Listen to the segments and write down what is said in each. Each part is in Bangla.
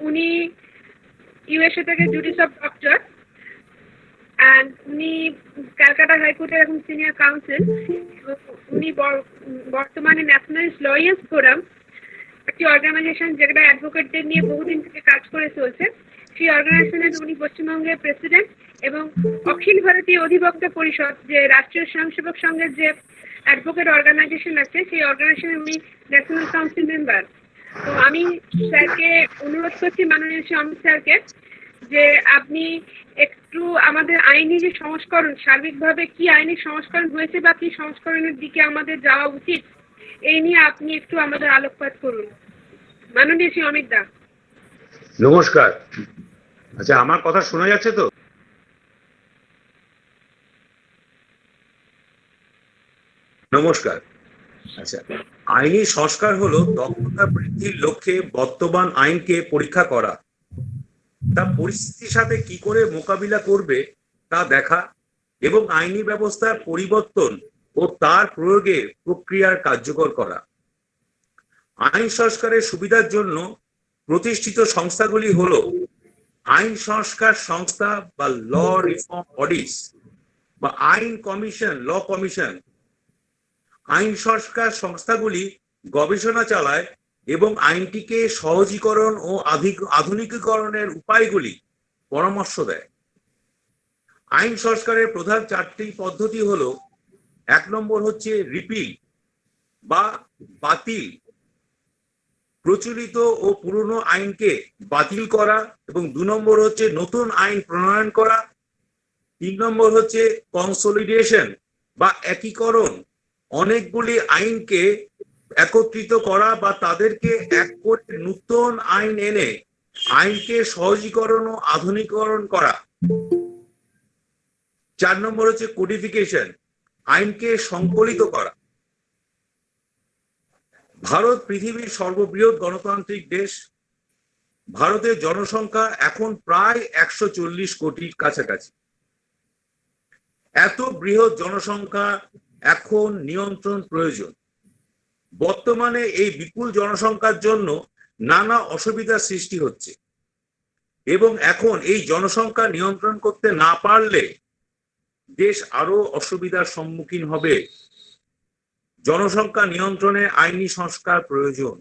উনি ইউএসএ থেকে জুডিস অফ ডক্টর অ্যান্ড উনি ক্যালকাটা হাইকোর্টের এখন সিনিয়র কাউন্সিল। উনি বর্তমানে ন্যাশনালিস্ট লয়ার্স ফোরাম, একটি অর্গানাইজেশন যেটা অ্যাডভোকেটদের নিয়ে বহুদিন থেকে কাজ করে চলছে, সেই অর্গানাইজেশনের উনি পশ্চিমবঙ্গের প্রেসিডেন্ট, এবং অখিল ভারতীয় অধিবক্তা পরিষদ, যে রাষ্ট্রীয় স্বয়ংসেবক সংঘের যে অ্যাডভোকেট অর্গানাইজেশন আছে, সেই অর্গানাইজেশনের উনি ন্যাশনাল কাউন্সিল মেম্বার। তো আমি স্যারকে অনুরোধ করছি, মাননীয় শ্রী অমিত স্যারকে, যে আপনি একটু আমাদের আইনি যে সংস্করণ, সার্বিকভাবে কি আইনি সংস্করণ হয়েছে বা কি সংস্করণের দিকে আমাদের যাওয়া উচিত, এই নিয়ে আপনি একটু আমাদের আলোকপাত করুন। মাননীয় শ্রী অমিত দা। নমস্কার। আচ্ছা, আমার কথা শোনা যাচ্ছে তো? নমস্কার। আচ্ছা, আইনি সংস্কার হলো দক্ষতা বৃদ্ধির লক্ষ্যে বর্তমান আইনকে পরীক্ষা করা, তা পরিস্থিতির সাথে কি করে মোকাবিলা করবে তা দেখা, এবং আইনি ব্যবস্থার পরিবর্তন ও তার প্রয়োগের প্রক্রিয়ার কার্যকর করা। আইন সংস্কারের সুবিধার জন্য প্রতিষ্ঠিত সংস্থাগুলি হলো আইন সংস্কার সংস্থা বা ল রিফর্ম বডিজ, বা আইন কমিশন, ল কমিশন। আইন সংস্কার সংস্থাগুলি গবেষণা চালায় এবং আইনটিকে সহজীকরণ ও আধুনিকীকরণের উপায়গুলি পরামর্শ দেয়। আইন সংস্কারের প্রধান চারটি পদ্ধতি হলো, 1 নম্বর হচ্ছে রিপিল বা বাতিল, প্রচলিত ও পুরনো আইনকে বাতিল করা, এবং 2 নম্বর হচ্ছে নতুন আইন প্রণয়ন করা, 3 নম্বর হচ্ছে কনসলিডেশন বা একীকরণ, অনেকগুলি আইনকে একত্রিত করা বা তাদেরকে এক করে নতুন আইন এনে আইনকে সহজীকরণ ও আধুনিকীকরণ করা। 4 নম্বর হচ্ছে কোডিফিকেশন, আইনকে সংকলিত করা। ভারত পৃথিবীর সর্ববৃহৎ গণতান্ত্রিক দেশ। ভারতের জনসংখ্যা এখন প্রায় 140 কোটির কাছাকাছি। এত বৃহৎ জনসংখ্যা এখন নিয়ন্ত্রণ প্রয়োজন। বর্তমানে এই বিপুল জনসংখ্যার জন্য নানা অসুবিধার সৃষ্টি হচ্ছে, এবং এখন এই জনসংখ্যা নিয়ন্ত্রণ করতে না পারলে দেশ আরো অসুবিধার সম্মুখীন হবে। জনসংখ্যা নিয়ন্ত্রণে আইনি সংস্কার প্রয়োজন।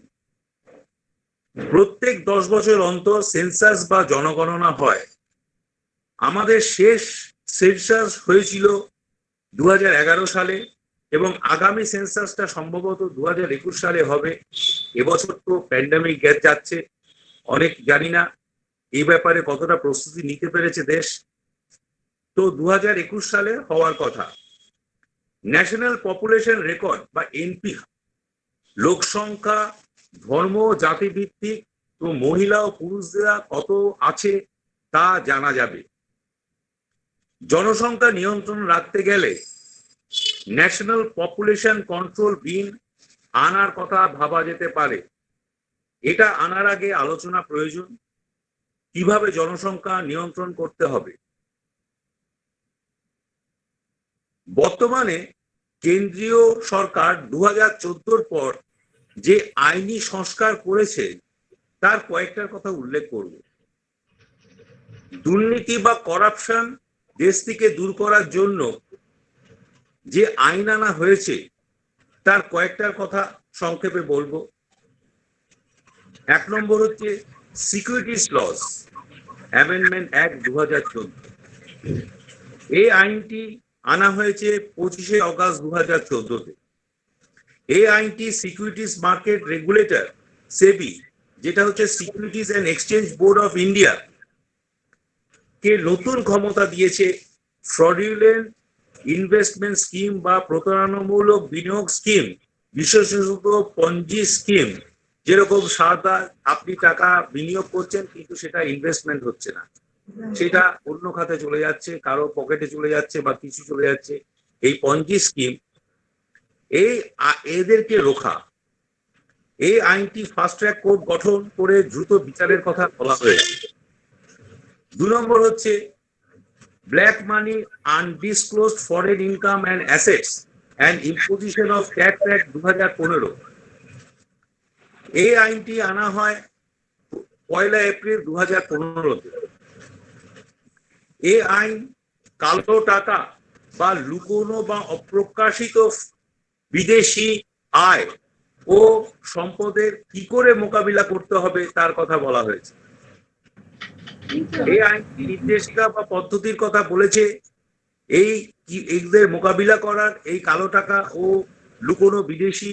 প্রত্যেক 10 বছর অন্তর সেন্সাস বা জনগণনা হয়। আমাদের শেষ সেন্সাস হয়েছিল 2011 সালে, এবং আগামী সেন্সাসটা সম্ভবত 2021 সালে হবে। এবছর তো প্যান্ডেমিক যাচ্ছে, অনেক জানি না এই ব্যাপারে কতটা প্রস্তুতি নিতে পেরেছে দেশ। তো 2021 সালে হওয়ার কথা। ন্যাশনাল পপুলেশন রেকর্ড বা এনপি, লোক সংখ্যা, ধর্ম, জাতি ভিত্তিক, তো মহিলা ও পুরুষরা কত আছে তা জানা যাবে। জনসংখ্যা নিয়ন্ত্রণ রাখতে গেলে ন্যাশনাল পপুলেশন কন্ট্রোল বিল আনার কথা ভাবা যেতে পারে। এটা আনার আগে আলোচনা প্রয়োজন, কিভাবে জনসংখ্যা নিয়ন্ত্রণ করতে হবে। বর্তমানে কেন্দ্রীয় সরকার 2014 পর যে আইনি সংস্কার করেছে তার কয়েকটার কথা উল্লেখ করব। দুর্নীতি বা করাপশন দেশ থেকে দূর করার জন্য যে আইন আনা হয়েছে তার কয়েকটার কথা সংক্ষেপে বলবো। 1 নম্বর হচ্ছে সিকিউরিটিজ লস অ্যামেন্ডমেন্ট অ্যাক্ট 2014। এই আইনটি আনা হয়েছে 25 অগাস্ট 2014-তে। এই আইনটি সিকিউরিটিজ মার্কেট রেগুলেটর সেবি, যেটা হচ্ছে securities and exchange board of India, কে নতুন ক্ষমতা দিয়েছে ফ্রডুলেন্ট ইনভেস্টমেন্ট স্কিম বা প্রতারণামূলক বিনিয়োগ স্কিম, বিশেষত পঞ্জি স্কিম, যেরকম সাদা আপনি টাকা বিনিয়োগ করছেন কিন্তু সেটা ইনভেস্টমেন্ট হচ্ছে না, সেটা অন্য খাতে চলে যাচ্ছে, কারো পকেটে চলে যাচ্ছে বা কিছু চলে যাচ্ছে। এই পঞ্জি স্কিম, এদেরকে রোখা। এই আইনটি ফাস্ট ট্র্যাক কোর্ট গঠন করে দ্রুত বিচারের কথা বলা হয়েছে। 2 নম্বর হচ্ছে black money, undisclosed foreign income and assets and imposition of tax act 2015। এই আইনটি আনা হয় 1 এপ্রিল 2015-তে। এই আইন কালো টাকা বা লুকোনো বা অপ্রকাশিত বিদেশি আয় ও সম্পদের কি করে মোকাবিলা করতে হবে তার কথা বলা হয়েছে। এই আইনটি নির্দেশিকা বা পদ্ধতির কথা বলেছে এদের মোকাবিলা করার, এই কালো টাকা ও লুকোনো বিদেশি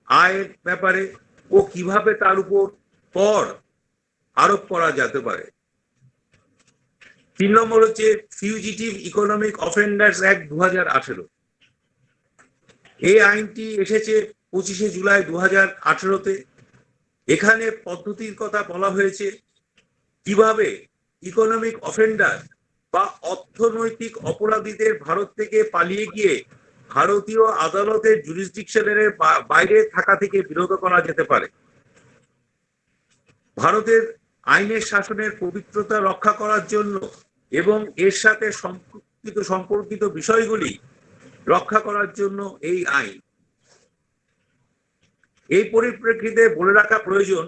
আয়ের ব্যাপারে, ও কিভাবে তার উপর কর আরোপ করা যেতে পারে। 3 নম্বর হচ্ছে ফিউজিটিভ ইকোনমিক অফেন্ডার্স অ্যাক্ট 2018। এই আইনটি এসেছে 25শে জুলাই 2018-তে। এখানে পদ্ধতির কথা বলা হয়েছে কিভাবে ইকোনমিক অফেন্ডার বা অর্থনৈতিক অপরাধীদের ভারত থেকে পালিয়ে গিয়ে ভারতীয় আদালতের জুরিসডিকশনের বাইরে থাকা থেকে বিরত করা যেতে পারে। ভারতের আইনের শাসনের পবিত্রতা রক্ষা করার জন্য এবং এর সাথে সম্পর্কিত বিষয়গুলি রক্ষা করার জন্য এই আইন। এই পরিপ্রেক্ষিতে বলে রাখা প্রয়োজন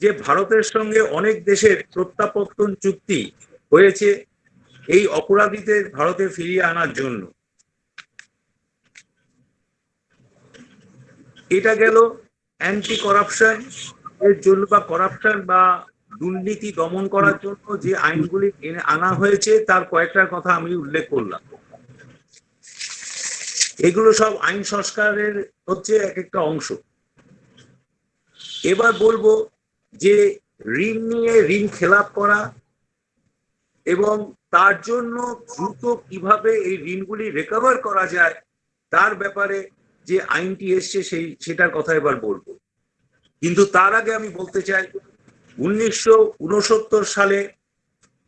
যে ভারতের সঙ্গে অনেক দেশের প্রত্যাবর্তন চুক্তি হয়েছে এই অপরাধীদের ভারতে ফিরিয়ে আনার জন্য। এটা গেল অ্যান্টি করাপশন এর জন্য বা করাপশন বা দুর্নীতি দমন করার জন্য যে আইনগুলি এনে আনা হয়েছে তার কয়েকটার কথা আমি উল্লেখ করলাম। এগুলো সব আইন সংস্কারের হচ্ছে এক একটা অংশ। এবার বলবো যে ঋণ নিয়ে ঋণ খেলাপ করা এবং তার জন্য দ্রুত কিভাবে এই ঋণগুলি রিকভার করা যায় তার ব্যাপারে যে আইনটি এসছে সেটার কথা এবার বলবো। কিন্তু তার আগে আমি বলতে চাই 1969 সালে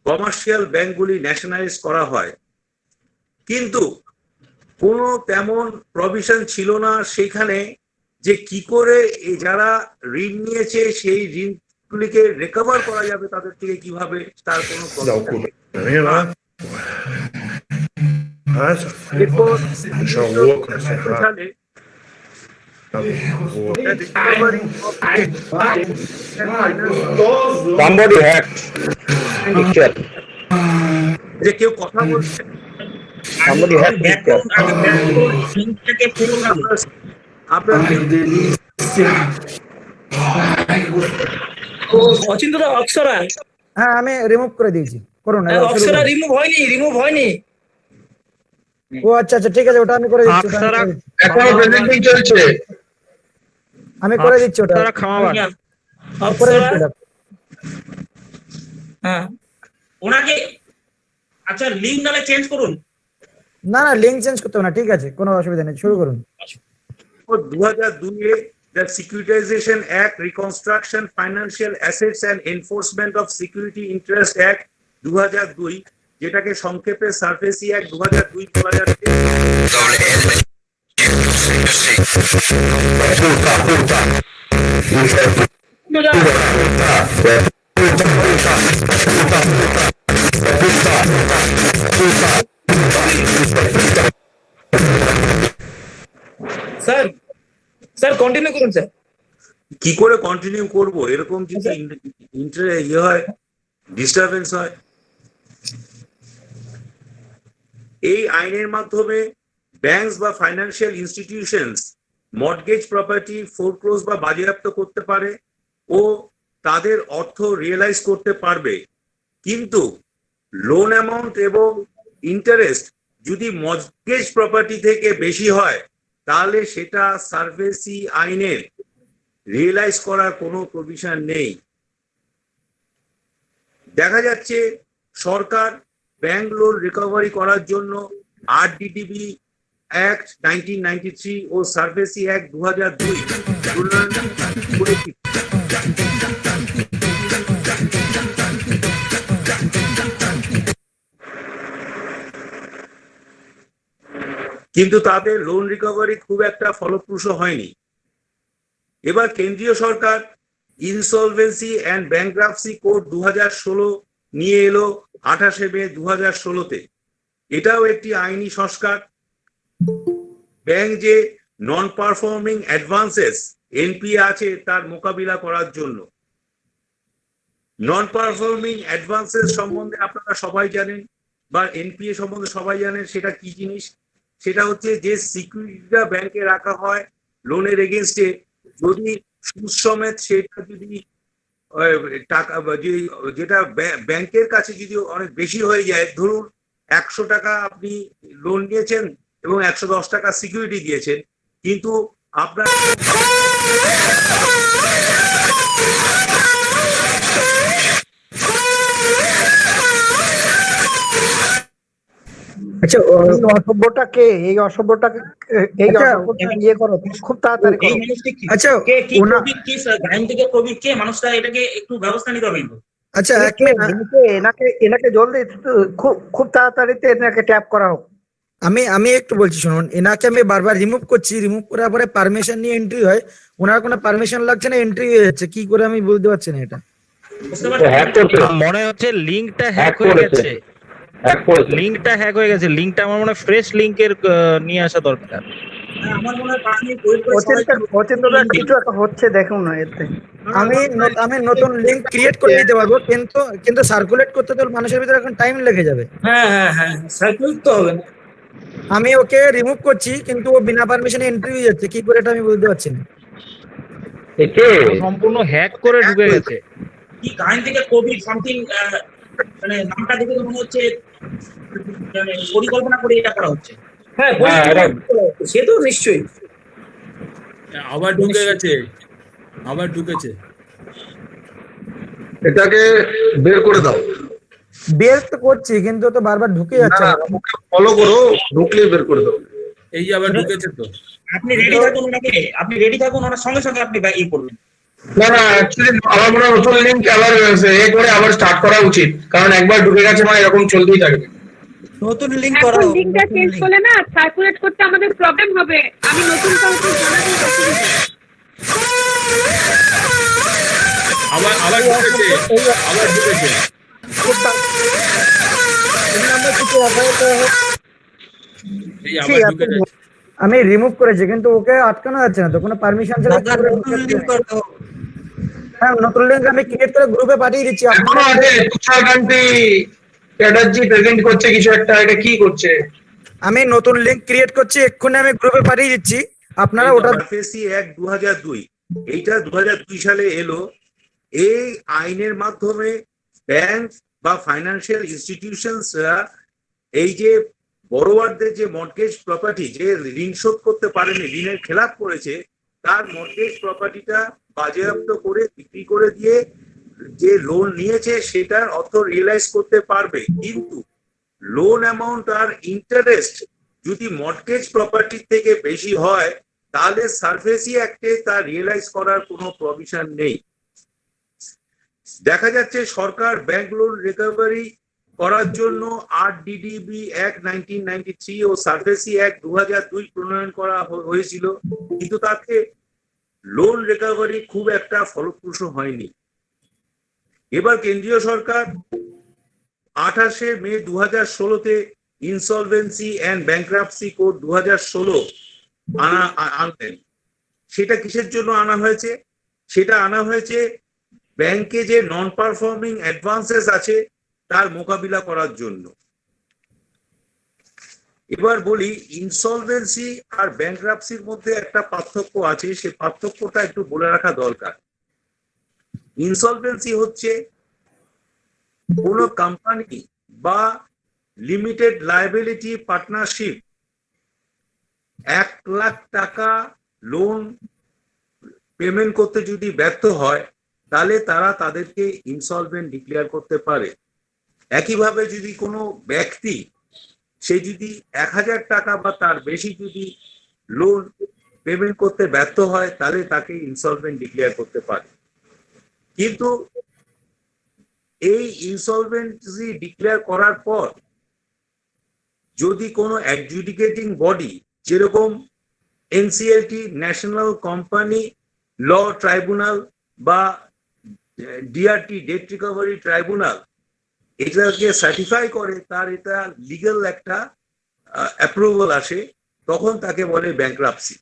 কমার্শিয়াল ব্যাংকগুলি ন্যাশনালাইজ করা হয়, কিন্তু কোনো তেমন প্রভিশন ছিল না সেখানে যে কি করে যারা ঋণ নিয়েছে সেই ঋণগুলিকে রিকভার করা যাবে তাদের থেকে কিভাবে, তার কোনো এরপর সালে যে কেউ কথা বলছে অচিন্তদা অক্ষরা, হ্যাঁ আমি রিমুভ করে দিয়েছি, করুন। অক্ষরা রিমুভ হয়নি। ও আচ্ছা আচ্ছা ঠিক আছে, ওটা আমি করে দিচ্ছি, এখনো প্রেজেন্টিং চলছে। আমি করে দিচ্ছি ওটা। অক্ষরা, হ্যাঁ ওনাকে আচ্ছা লিংক নালে চেঞ্জ করুন। না না লিংক চেঞ্জ করতে হবে না, ঠিক আছে, কোনো অসুবিধা নেই, শুরু করুন। 2002-এ the Securitization Act, Reconstruction, Financial Assets and Enforcement of Security Interest Act 2002, যেটাকে সংক্ষেপে সারফেসি অ্যাক্ট 2002 বলা যাচ্ছে। স্যার কন্টিনিউ করুন স্যার। কি করে কন্টিনিউ করব? এরকম যদি হয়, ডিস্টারবেন্স হয়। এই আইনের মাধ্যমে ব্যাংকস বা financial institutions mortgage property foreclose বা বাজেয়াপ্ত করতে পারে ও তাদের অর্থ রিয়েলাইজ করতে পারবে, কিন্তু লোন অ্যামাউন্ট এবং ইন্টারেস্ট যদি মর্টগেজ প্রপার্টি থেকে বেশি হয় তাহলে সেটা সারফেসি আইনের রিয়েলাইজ করার কোনো প্রভিশন নেই। দেখা যাচ্ছে সরকার ব্যাংক লোন রিকভারি করার জন্য আরডিডিবি অ্যাক্ট 1993 ও সারফেসি অ্যাক্ট 2002 কিন্তু তাদের লোন রিকভারি খুব একটা ফলপ্রসূ হয়নি। এবার কেন্দ্রীয় সরকার ইনসলভেন্সি অ্যান্ড ব্যাংক্রাপসি কোড 2016 নিয়ে এলো 28শে মে 2016-তে। এটাও একটি আইনি সংস্কার। ব্যাংক যে নন পারফর্মিং অ্যাডভান্সেস এনপিএ আছে তার মোকাবিলা করার জন্য। নন পারফর্মিং অ্যাডভান্সেস সম্বন্ধে আপনারা সবাই জানেন, বা এনপিএ সম্বন্ধে সবাই জানেন। সেটা কি জিনিস? সেটা হচ্ছে যে সিকিউরিটিটা ব্যাংকে রাখা হয় লোনের এগেনস্টে, যদি সুদ সমেত সেটা যদি টাকা যেটা ব্যাংকের কাছে যদি অনেক বেশি হয়ে যায়, ধরুন 100 টাকা আপনি লোন নিয়েছেন এবং 110 টাকা সিকিউরিটি দিয়েছেন, কিন্তু আপনার আচ্ছা এই অসভ্যটা কে? এই অসভ্যটাকে এই আচ্ছা, অসভ্যটা ইয়ে করো, খুব তাড়াতাড়ি এই করো। মানুষটি কি? আচ্ছা কে কি ওনা প্রবীর, কি গ্রাম থেকে প্রবীর কে মানুষটা? এটাকে একটু ব্যবস্থা নিতে হবে কিন্তু। আচ্ছা এ এক কে? মিনিট, এনাকে এনাকে জলদি খুব খুব তাড়াতাড়িতে এনাকে ট্যাপ করা হোক। আমি একটু বলছি শুনুন। এনাকে আমি বারবার রিমুভ করছি, রিমুভ করার পরে পারমিশন নিয়ে এন্ট্রি হয়। ওনার কোনো পারমিশন লাগছে না, এন্ট্রি হয়ে যাচ্ছে। কি করে আমি বুঝতে পারছি না এটা। বুঝতে পারছেন? হ্যাক করছে, মনে হচ্ছে লিঙ্কটা হ্যাক হ্যাক হয়ে করেছে, গেছে। হ্যাক করেছে। লিঙ্কটা হ্যাক হয়ে গেছে। লিঙ্কটা আমার মনে হয় ফ্রেশ লিঙ্কের নিয়ে আসা দরকার। হ্যাঁ, আমার মনে হয় 5 মিনিট ওয়েট করে সবাই অচিন্তদার কিছু একটা হচ্ছে, দেখুন না এতে। আমি নতুন লিংক ক্রিয়েট করে নিতে পারবো, কিন্তু কিন্তু সার্কুলেট করতে তো মানুষের ভিতরে এখন টাইম লেগে যাবে। হ্যাঁ হ্যাঁ হ্যাঁ, সার্কুলেট তো হবে না। আমি ওকে রিমুভ করছি, কিন্তু ও বিনা পারমিশনে এন্ট্রি হয়ে যাচ্ছে। কি করে এটা আমি বুঝতে পারছি না। একে ও সম্পূর্ণ হ্যাক করে ঢুকে গেছে। কি গাইন থেকে কোভিড সামথিং, মানে নামটা দেখে তো মনে হচ্ছে মানে পরিকল্পনা করে এটা করা হচ্ছে। হ্যাঁ, এটা সে তো নিশ্চয়ই। আবার ঢুকে গেছে, আবার ঢুকেছে। এটাকে বের করে দাও। বের তো করছি, কিন্তু ও তো বারবার ঢুকে যাচ্ছে। না, ওকে ফলো করো, ঢুকলেই বের করে দাও। এই যে আবার ঢুকেছে তো। আপনি রেডি থাকুন ওনাকে, আপনি রেডি থাকুন, ওনার সঙ্গে সঙ্গে আপনি ই করবেন। না না, অ্যাকচুয়ালি আমার মনে হয় নতুন লিঙ্ক আবার এ করে আবার স্টার্ট করা উচিত, কারণ একবার ঢুকে গেছে মানে এরকম চলতেই থাকবে। নতুন লিংক এখন করা হোক, লিঙ্কটা নতুন চেঞ্জ link। করলে না সার্কুলেট করতে আমাদের প্রবলেম হবে। আমি নতুন কাউকে জানাতে অসুবিধা। আবার আবার ঢুকেছে, আবার ঢুকেছে। এই আবার ঢুকে গেছে। আমি রিমুভ করেছি, কিন্তু ওকে আটকানো যাচ্ছে না তো, কোনো পারমিশন ছাড়া কি করে ঢুকে যাচ্ছে? হ্যাঁ, নতুন লিংক আমি ক্রিয়েট করে গ্রুপে পাঠিয়ে দিচ্ছি। এখনো আছে তুষারকান্তি চ্যাটার্জি প্রেজেন্ট করছে কিছু একটা, এটা কি করছে? আমি নতুন লিংক ক্রিয়েট করছি, এক্ষুনি আমি গ্রুপে পাঠিয়ে দিচ্ছি। আপনারা ওটা সারফেসি অ্যাক্ট 2002, এইটা 2002 সালে এলো। এই আইনের মাধ্যমে ব্যাংক বা ফাইন্যান্সিয়াল ইনস্টিটিউশনসরা এই যে বড়োয়ারদের যে মর্টগেজ প্রপার্টি, যে ঋণ শোধ করতে পারেনি, ঋণের খেলাপ করেছে, তার মর্টগেজ প্রপার্টিটা বাজেয়াপ্ত করে বিক্রি করে দিয়ে যে লোন নিয়েছে সেটার অর্থ রিয়েলাইজ করতে পারবে। কিন্তু লোন অ্যামাউন্ট আর ইন্টারেস্ট যদি মর্টগেজ প্রপার্টি থেকে বেশি হয়, তাহলে সারফেসি অ্যাক্টে তা রিয়েলাইজ করার কোনো প্রভিশন নেই। দেখা যাচ্ছে সরকার ব্যাংক লোন রিকভারি করার জন্য আরডিডিবি অ্যাক্ট 1993 ও সারফেসি অ্যাক্ট 2002 প্রণয়ন করা হয়েছিল, কিন্তু তাতে লোন রিকভারি খুব একটা ফলপ্রসূ হয়নি। এবার কেন্দ্রীয় সরকার 28শে মে 2016-তে ইনসলভেন্সি অ্যান্ড ব্যাংক্রাপসি কোড 2016 আনলেন। সেটা কিসের জন্য আনা হয়েছে? সেটা আনা হয়েছে ব্যাংকে যে নন পারফর্মিং অ্যাডভান্সেস আছে তার মোকাবিলা করার জন্য। এবার বলি, ইনসলভেন্সি আর ব্যাংক্রাপসির মধ্যে একটা পার্থক্য আছে, সে পার্থক্যটা একটু বলে রাখা দরকার। ইনসলভেন্সি হচ্ছে কোনো কোম্পানি বা লিমিটেড লায়াবিলিটি পার্টনারশিপ 1 লাখ টাকা লোন পেমেন্ট করতে যদি ব্যর্থ হয়, তাহলে তারা তাদেরকে ইনসলভেন্ট ডিক্লেয়ার করতে পারে। একইভাবে যদি কোনো ব্যক্তি সে যদি 1000 টাকা বা তার বেশি যদি লোন পেমেন্ট করতে ব্যর্থ হয়, তাহলে তাকে ইনসলভেন্ট ডিক্লেয়ার করতে পারে। কিন্তু এই ইনসলভেন্সি ডিক্লেয়ার করার পর যদি কোনো অ্যাডজুডিকেটিং বডি, যেরকম NCLT national company law tribunal বা ডিআরটি ডেট রিকভারি ট্রাইব্যুনাল, এটাকে সার্টিফাই করে, তার এটা লিগ্যাল একটা অ্যাপ্রুভাল আসে, তখন তাকে বলে ব্যাংক্রাপসি।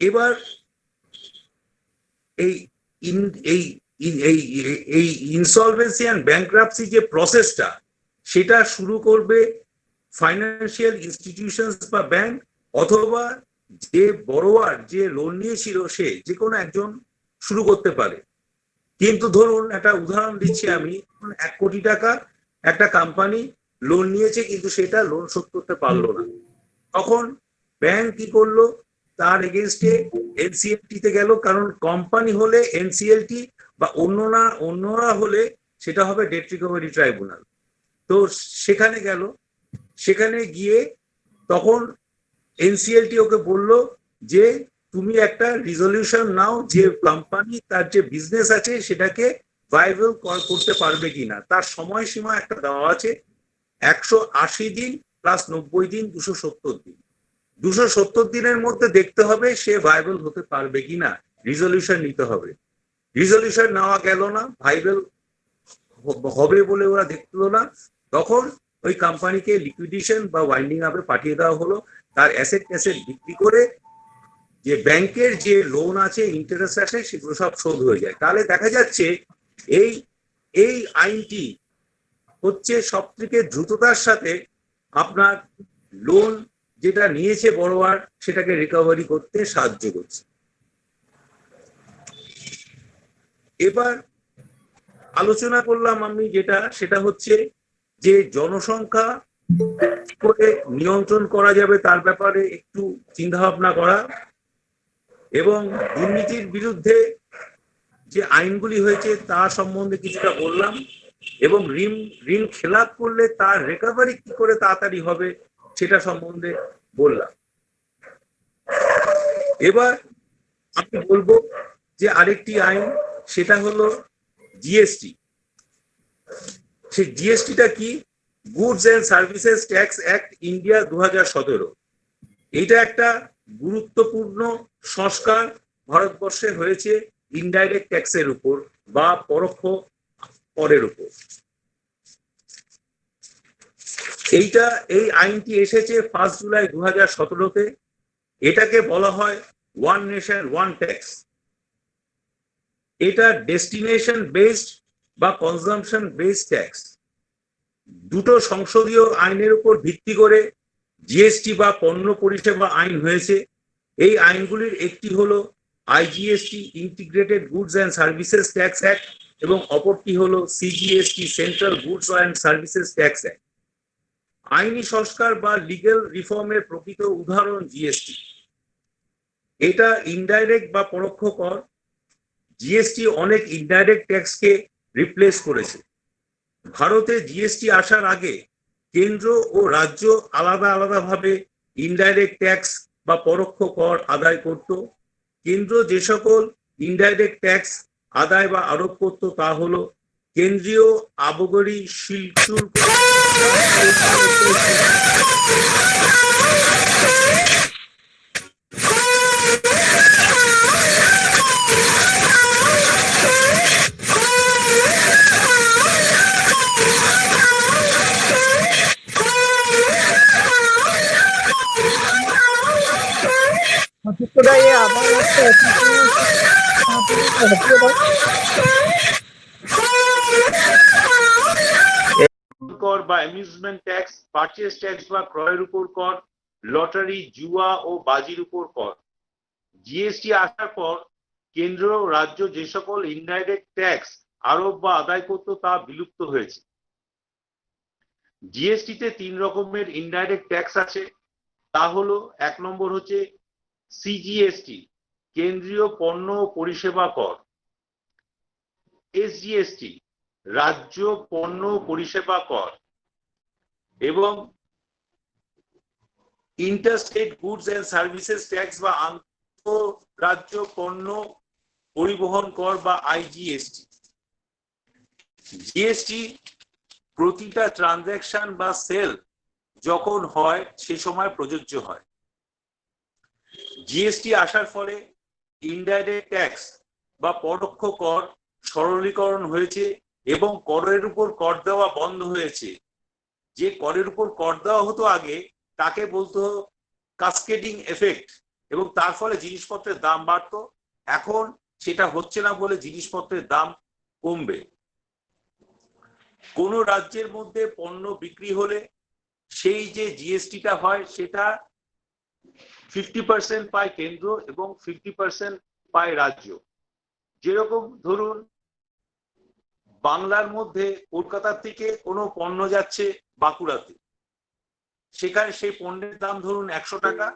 এবার এই এই ইনসলভেন্সি অ্যান্ড ব্যাংক্রাপসি যে প্রসেসটা সেটা শুরু করবে ফাইন্যান্সিয়াল ইনস্টিটিউশনস বা ব্যাংক, অথবা যে বড়োয়ার যে লোন নিয়েছিল সে যে কোনো একজন শুরু করতে পারে। কিন্তু ধরুন একটা উদাহরণ দিচ্ছি আমি, 1 কোটি টাকা একটা কোম্পানি লোন নিয়েছে কিন্তু সেটা লোন শোধ করতে পারলো না, তখন ব্যাংক কি করলো, তার এগেনস্টে এনসিএলটি তে গেল, কারণ কোম্পানি হলে এনসিএলটি বা অন্যরা হলে সেটা হবে ডেট রিকভারি ট্রাইব্যুনাল। তো সেখানে গেল, সেখানে গিয়ে তখন এনসিএলটি ওকে বলল যে তুমি একটা রিজলিউশন নাও যে কোম্পানি তার যে বিজনেস আছে সেটাকে ভাইবল করতে পারবে কিনা। তার সময়সীমা একটা দেওয়া আছে, 180 দিন প্লাস 90 দিন, 270 দিন। 270 দিনের মধ্যে দেখতে হবে সে ভাইবল হতে পারবে কিনা, রিজলিউশন নিতে হবে। রিজলিউশন নেওয়া গেল না, ভাইবল হবে বলে ওরা দেখলো না, তখন ওই কোম্পানিকে লিকুইডেশন বা ওয়াইন্ডিং আপে পাঠিয়ে দেওয়া হলো। তার অ্যাসেট বিক্রি করে যে ব্যাংকের যে লোন আছে, ইন্টারেস্ট আছে, সেগুলো সব শোধ হয়ে যায়। তাহলে দেখা যাচ্ছে এই আইনটি হচ্ছে সব থেকে দ্রুততার সাথে আপনার লোন যেটা নিয়েছে বড়োয়ার সেটাকে রিকভারি করতে সাহায্য করছে। এবার আলোচনা করলাম আমি যেটা, সেটা হচ্ছে যে জনসংখ্যা করে নিয়ন্ত্রণ করা যাবে তার ব্যাপারে একটু চিন্তা ভাবনা করা, এবং দুর্নীতির বিরুদ্ধে যে আইনগুলি হয়েছে তা সম্বন্ধে কিছুটা বললাম, এবং ঋণ খেলাপ করলে তার রিকভারি কি করে তাড়াতাড়ি হবে সেটা সম্বন্ধে বললাম। এবার আমি বলবো যে আরেকটি আইন, সেটা হলো জিএসটি। সেই জিএসটিটা কি? Goods and services tax act India 2017। এটা একটা গুরুত্বপূর্ণ সংস্কার ভারতবর্ষে হয়েছে ইনডাইরেক্ট ট্যাক্সের উপর বা পরোক্ষ করের উপর। এই আইনটি এসেছে 1 জুলাই 2017-তে। এটাকে বলা হয় ওয়ান নেশন ওয়ান ট্যাক্স। এটা ডেস্টিনেশন বেসড বা কনজাম্পশন বেসড ট্যাক্স। দুটো সংসদীয় আইনের উপর ভিত্তি করে জিএসটি বা পণ্য পরিষেবা আইন হয়েছে। এই আইনগুলির একটি হলো IGST integrated goods and services tax act, এবং অপরটি হলো CGST central goods and services tax act. আইনি সংস্কার বা লিগ্যাল রিফর্মের প্রকৃত উদাহরণ জিএসটি। এটা ইনডাইরেক্ট বা পরোক্ষ কর। জিএসটি অনেক ইনডাইরেক্ট ট্যাক্সকে রিপ্লেস করেছে। ভারতে জিএসটি আসার আগে কেন্দ্র ও রাজ্য আলাদা আলাদাভাবে ইনডাইরেক্ট ট্যাক্স বা পরোক্ষ কর আদায় করত। কেন্দ্র যে সকল ইনডাইরেক্ট ট্যাক্স আদায় বা আরোপ করত তা হলো কেন্দ্রীয় আবগারি শুল্ক, কর বা অ্যামিউজমেন্ট ট্যাক্স, পারচেজ ট্যাক্স বা ক্রয়ের উপর কর, লটারি, জুয়া ও বাজির উপর কর। জিএসটি আসার পর কেন্দ্র ও রাজ্য যে সকল ইনডাইরেক্ট ট্যাক্স আরোপ বা আদায় করত তা বিলুপ্ত হয়েছে। জিএসটিতে 3 রকমের ইনডাইরেক্ট ট্যাক্স আছে। তা হলো, 1 নম্বর হচ্ছে সিজিএসটি, কেন্দ্রীয় পণ্য ও পরিষেবা কর। এসজিএসটি, রাজ্য পণ্য পরিষেবা কর। এবং interstate goods and services tax বা আন্তঃরাজ্য পণ্য পরিবহন কর বা আইজিএসটি। জিএসটি প্রতিটা ট্রানজ্যাকশন বা সেল যখন হয় সে সময় প্রযোজ্য হয়। জিএসটি আসার ফলে ইনডাইরেক্ট ট্যাক্স বা পরোক্ষ কর সরলীকরণ হয়েছে এবং করের উপর কর দেওয়া বন্ধ হয়েছে। যে করের উপর কর দেওয়া হতো আগে তাকে বলতো কাসকেডিং এফেক্ট, এবং তার ফলে জিনিসপত্রের দাম বাড়তো। এখন সেটা হচ্ছে না বলে জিনিসপত্রের দাম কমবে। কোন রাজ্যের মধ্যে পণ্য বিক্রি হলে সেই যে জিএসটিটা হয় সেটা 50% পায় কেন্দ্র এবং 50% পায় রাজ্য। যেরকম ধরুন বাংলার মধ্যে কলকাতা থেকে কোনো পণ্য যাচ্ছে বাঁকুড়াতে, সেখানে সেই পণ্যের দাম ধরুন 100 টাকা,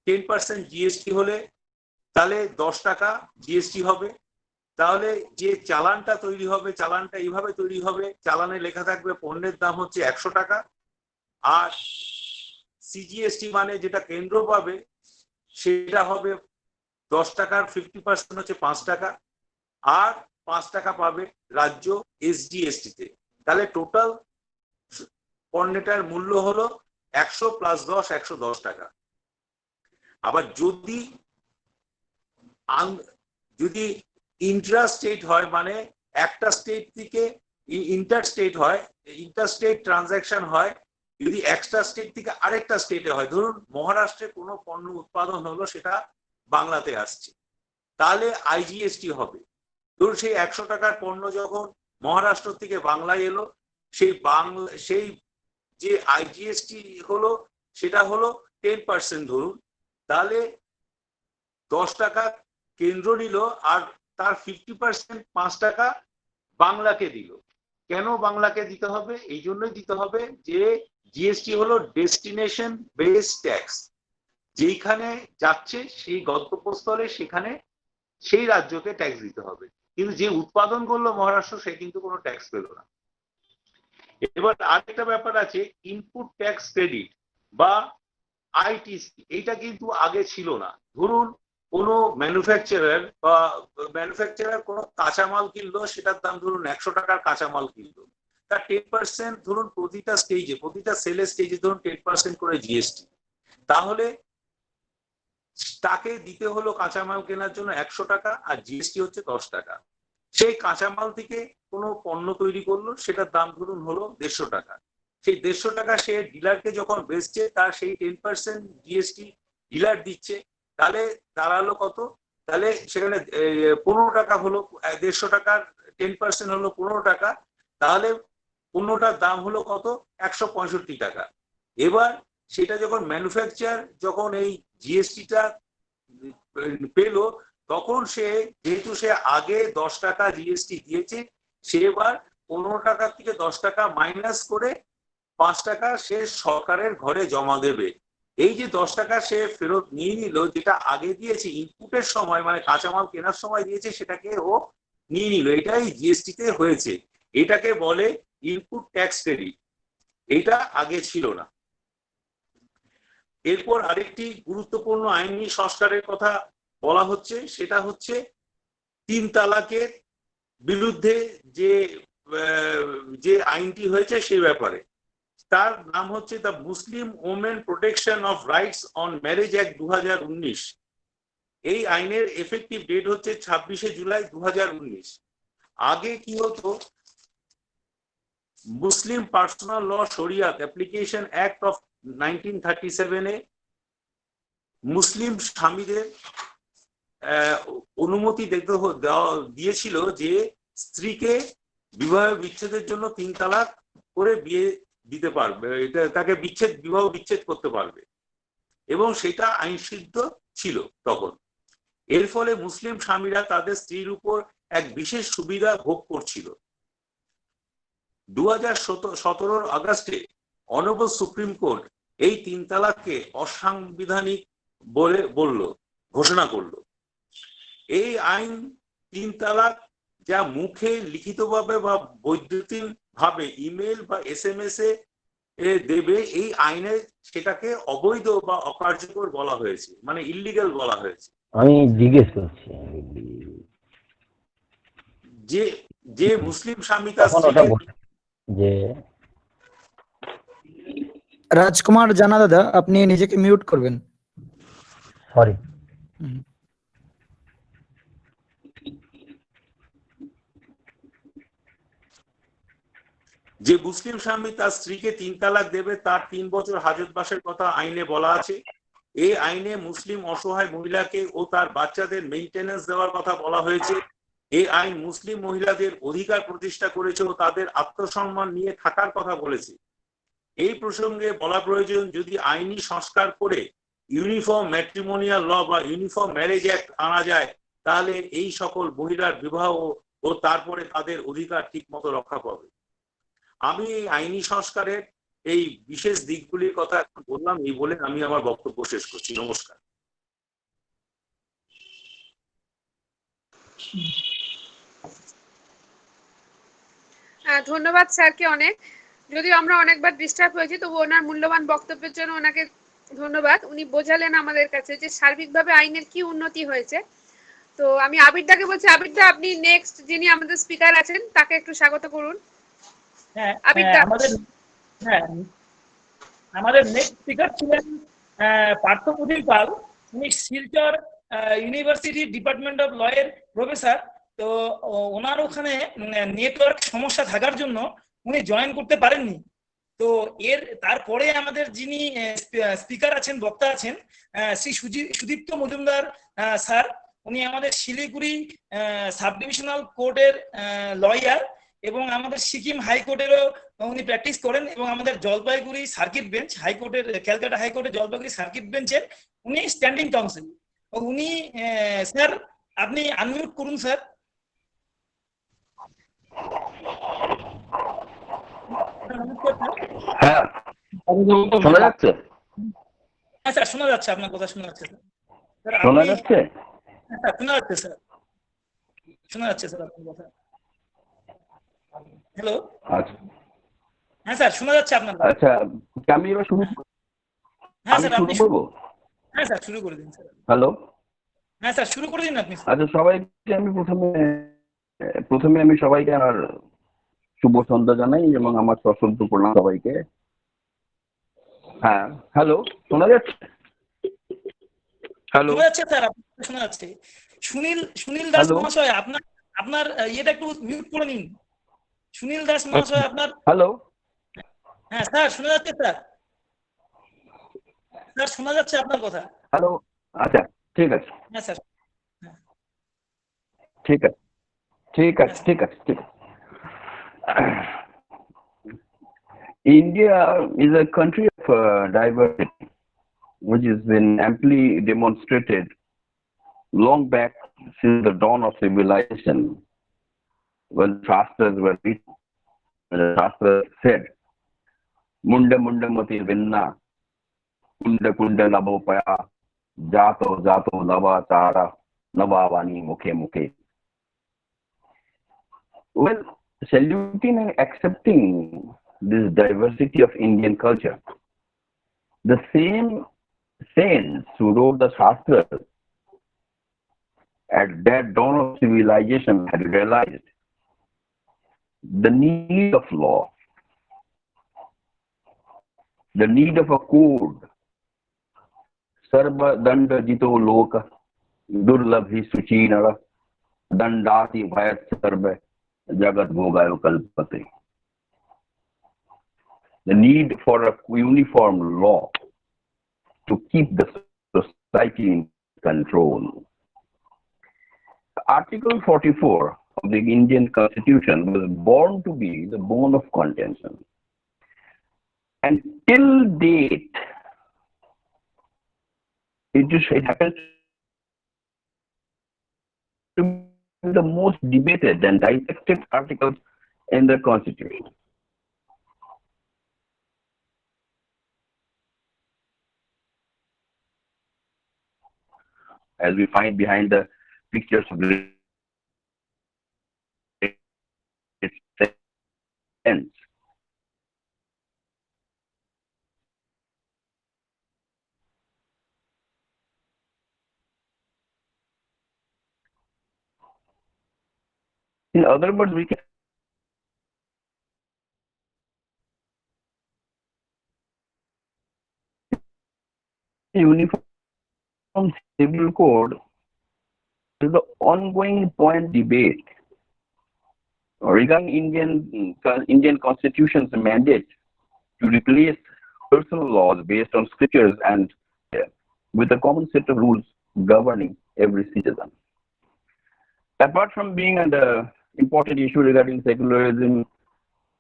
10% জিএসটি হলে তাহলে 10 টাকা জিএসটি হবে। তাহলে যে চালানটা তৈরি হবে, চালানটা এইভাবে তৈরি হবে, চালানে লেখা থাকবে পণ্যের দাম হচ্ছে 100 টাকা, আর সিজিএসটি মানে যেটা কেন্দ্র পাবে সেটা হবে 10 টাকার 50% হচ্ছে 5 টাকা, আর 5 টাকা পাবে রাজ্য এসজিএসটি তে। তাহলে টোটাল পণ্যটার মূল্য হলো 100 প্লাস 10 110 টাকা। আবার যদি ইন্ট্রা স্টেট হয়, মানে একটা স্টেট থেকে ইন্টার স্টেট হয়, ইন্টার স্টেট ট্রানজাকশন হয়, যদি একটা স্টেট থেকে আরেকটা স্টেটে হয়, ধরুন মহারাষ্ট্রে কোনো পণ্য উৎপাদন হলো সেটা বাংলাতে আসছে, তাহলে আইজিএসটি হবে। ধরুন সেই 100 টাকার পণ্য যখন মহারাষ্ট্র থেকে বাংলায় এলো, সেই যে আইজিএসটি হলো সেটা হলো 10% ধরুন, তাহলে 10 টাকা কেন্দ্র নিল আর তার 50% 5 টাকা বাংলাকে দিল। কেন বাংলাকে দিতে হবে? এই জন্যই দিতে হবে যে জিএসটি হলো ডেস্টিনেশন বেস ট্যাক্স, যেইখানে যাচ্ছে সেই গন্তব্যস্থলে সেখানে সেই রাজ্যকে ট্যাক্স দিতে হবে। কিন্তু যে উৎপাদন করলো মহারাষ্ট্র সে কিন্তু কোনো ট্যাক্স পেল না। এবার আরেকটা ব্যাপার আছে, ইনপুট ট্যাক্স ক্রেডিট বা আইটিসি, এইটা কিন্তু আগে ছিল না। ধরুন কোনো ম্যানুফ্যাকচারার কোনো কাঁচামাল কিনলো, সেটার দাম ধরুন 100 টাকার কাঁচামাল কিনলো, তার 10% ধরুন প্রতিটা স্টেজে, প্রতিটা সেলের স্টেজে ধরুন 10% করে জিএসটি, তাহলে তাকে দিতে হলো কাঁচামাল কেনার জন্য 100 টাকা আর জিএসটি হচ্ছে 10 টাকা। সেই কাঁচামাল থেকে কোনো পণ্য তৈরি করলো, সেটার দাম ধরুন হলো 150 টাকা। সেই 150 টাকা সে ডিলারকে যখন বেচছে তার সেই 10% জিএসটি ডিলার দিচ্ছে, তাহলে দাঁড়ালো কত? তাহলে সেখানে 15 টাকা হলো, 150 টাকার 10% হলো 15 টাকা, তাহলে পণ্যটার দাম হলো কত? 165 টাকা। এবার সেটা যখন ম্যানুফ্যাকচার যখন এই জিএসটিটা পেলো, তখন সে যেহেতু সে আগে 10 টাকা জিএসটি দিয়েছে, সে এবার 15 টাকা থেকে 10 টাকা মাইনাস করে 5 টাকা সে সরকারের ঘরে জমা দেবে। এই যে 10 টাকা সে ফেরত নিয়ে নিল, যেটা আগে দিয়েছে ইনপুটের সময়, মানে কাঁচামাল কেনার সময় দিয়েছে, সেটাকে ও নিয়ে নিল। এটাই জিএসটি তে হয়েছে, এটাকে বলে ইনপুট ট্যাক্স ক্রেডিট। এটা আগে ছিল না। এরপর আরেকটি গুরুত্বপূর্ণ আইনি সংস্কারের কথা বলা হচ্ছে, সেটা হচ্ছে 3 তালাকের বিরুদ্ধে যে আইনটি হয়েছে সেই ব্যাপারে। তার নাম হচ্ছে the Muslim women protection of rights on marriage act 2019। এই আইনের এফেক্টিভ ডেট হচ্ছে 26শে জুলাই 2019। আগে কি হতো, মুসলিম পার্সোনাল ল শরিয়াত অ্যাপ্লিকেশন অ্যাক্ট অফ 1937 এ মুসলিম স্বামীদের অনুমতি দিয়েছিল যে স্ত্রীকে বিবাহ বিচ্ছেদের জন্য 3 তালাক করে বিয়ে দিতে পারবে, তাকে বিবাহ বিচ্ছেদ করতে পারবে, এবং সেটা আইনসিদ্ধ ছিল তখন। এর ফলে মুসলিম স্বামীরা তাদের স্ত্রীর উপর এক বিশেষ সুবিধা ভোগ করছিল। 2017 আগস্টে অনারেবল সুপ্রিম কোর্ট এই 3 তালাককে অসাংবিধানিক বলে ঘোষণা করলো। এই আইন 3 তালাক যা মুখে লিখিতভাবে বা বৈদ্যুতিক ভাবে ইমেল বা SMS এ দেবে, এই আইনে সেটাকে অবৈধ বা অকার্যকর বলা হয়েছে, মানে ইল্লিগাল বলা হয়েছে। আমি জিজ্ঞেস করছি যে মুসলিম স্বামী তার যে রাজকুমার জানা দাদা, আপনি নিজেকে মিউট করবেন। সরি, যে মুসলিম স্বামী তার স্ত্রীকে 3 তালাক দেবে, তার 3 বছর হাজতবাসের কথা আইনে বলা আছে। এই আইনে মুসলিম অসহায় মহিলাকে ও তার বাচ্চাদের মেইনটেনেন্স দেওয়ার কথা বলা হয়েছে। এই আইন মুসলিম মহিলাদের অধিকার প্রতিষ্ঠা করেছে ও তাদের আত্মসম্মান নিয়ে থাকার কথা বলেছে। এই প্রসঙ্গে বলা প্রয়োজন, যদি আইনি সংস্কার করে ইউনিফর্ম ম্যাট্রিমোনিয়াল ল বা ইউনিফর্ম ম্যারেজ অ্যাক্ট আনা যায়, তাহলে এই সকল মহিলার বিবাহ ও তারপরে তাদের অধিকার ঠিক মতো রক্ষা পাবে। আমি এই আইনি সংস্কারের এই বিশেষ দিকগুলির কথা এখন বললাম, এই বলে আমি আমার বক্তব্য শেষ করছি। নমস্কার। ধন্যবাদ স্যারকে অনেক। যদিও আমরা অনেকবার ডিস্টার্ব হয়েছি, তবু ওনার মূল্যবান বক্তব্যের জন্য ওনাকে ধন্যবাদ। উনি বোঝালেন আমাদের কাছে যে সার্বিকভাবে আইনের কি উন্নতি হয়েছে। তো আমি আবিরদাকে বলছি, আবিরদা আপনি নেক্সট যিনি আমাদের স্পিকার আছেন তাকে একটু স্বাগত করুন। আবিরদা। আমাদের নেক্সট স্পিকার ছিলেন পার্থপ্রতিম পাল। উনি Silchar university department of law এর প্রফেসর। তো ওনার ওখানে নেটওয়ার্ক সমস্যা থাকার জন্য উনি জয়েন করতে পারেননি। তো তারপরে আমাদের যিনি স্পিকার আছেন, বক্তা আছেন, শ্রী সুদীপ্ত মজুমদার স্যার। উনি আমাদের শিলিগুড়ি সাব ডিভিশনাল কোর্টের লয়ার এবং আমাদের সিকিম হাইকোর্টেরও উনি প্র্যাকটিস করেন এবং আমাদের জলপাইগুড়ি সার্কিট বেঞ্চ হাইকোর্টের, ক্যালকাটা হাইকোর্টের জলপাইগুড়ি সার্কিট বেঞ্চের উনি স্ট্যান্ডিং কাউন্সিল। উনি স্যার আপনি আনমিউট করুন স্যার। হ্যাঁ, শোনা যাচ্ছে? হ্যাঁ স্যার শোনা যাচ্ছে, আপনার কথা শোনা যাচ্ছে স্যার। শোনা যাচ্ছে? হ্যাঁ শোনা যাচ্ছে স্যার, শোনা যাচ্ছে স্যার আপনার কথা। হ্যালো। আচ্ছা, হ্যাঁ স্যার শোনা যাচ্ছে আপনার কথা। আচ্ছা, আমি এবার শুরু হ্যাঁ স্যার আপনি করবো? হ্যাঁ স্যার শুরু করে দিন স্যার। হ্যালো। হ্যাঁ স্যার শুরু করে দিন আপনি। আচ্ছা, সবাইকে আমি প্রথমে আমি সবাইকে আমার শুভ সন্ধ্যা জানাই এবং আমার সশ্রদ্ধ প্রণাম সবাইকে। হ্যাঁ, হ্যালো, শোনা যাচ্ছে? হ্যালো, শোনা যাচ্ছে স্যার, আপনার শোনা যাচ্ছে। সুনীল দাস মহাশয়, আপনার ইয়েটা একটু মিউট করে নিন। সুনীল দাস মহাশয় আপনার। হ্যালো। হ্যাঁ স্যার শোনা যাচ্ছে স্যার, স্যার শোনা যাচ্ছে আপনার কথা। হ্যালো। আচ্ছা, ঠিক আছে। হ্যাঁ স্যার। ঠিক আছে, ঠিক আছে, ঠিক আছে, ঠিক আছে। India is a country of diversity, which has been amply demonstrated long back since the dawn of civilization, when Shastras were written. When the Shastras said, "Munda munda mati vinna, kunda kunda nabopaya, jato jato navachara, navavani mukhe mukhe." Well, saluting and accepting this diversity of Indian culture, the same saints who wrote the Shastras at that dawn of civilization had realized the need of law, the need of a code. Sarva danda jito loka, durlabhi suchinara, dandati bhayat sarva, jagat bhogayo kalpate. The need for a uniform law to keep the society in control. Article 44 of the Indian Constitution was born to be the bone of contention. And till date, it happens to be the most debated and dissected articles in the Constitution. As we find behind the pictures of its ends. In other words, we can uniform civil code is the ongoing point debate regarding Indian Constitution's mandate to replace personal laws based on scriptures and with a common set of rules governing every citizen. Apart from being an important issue regarding secularism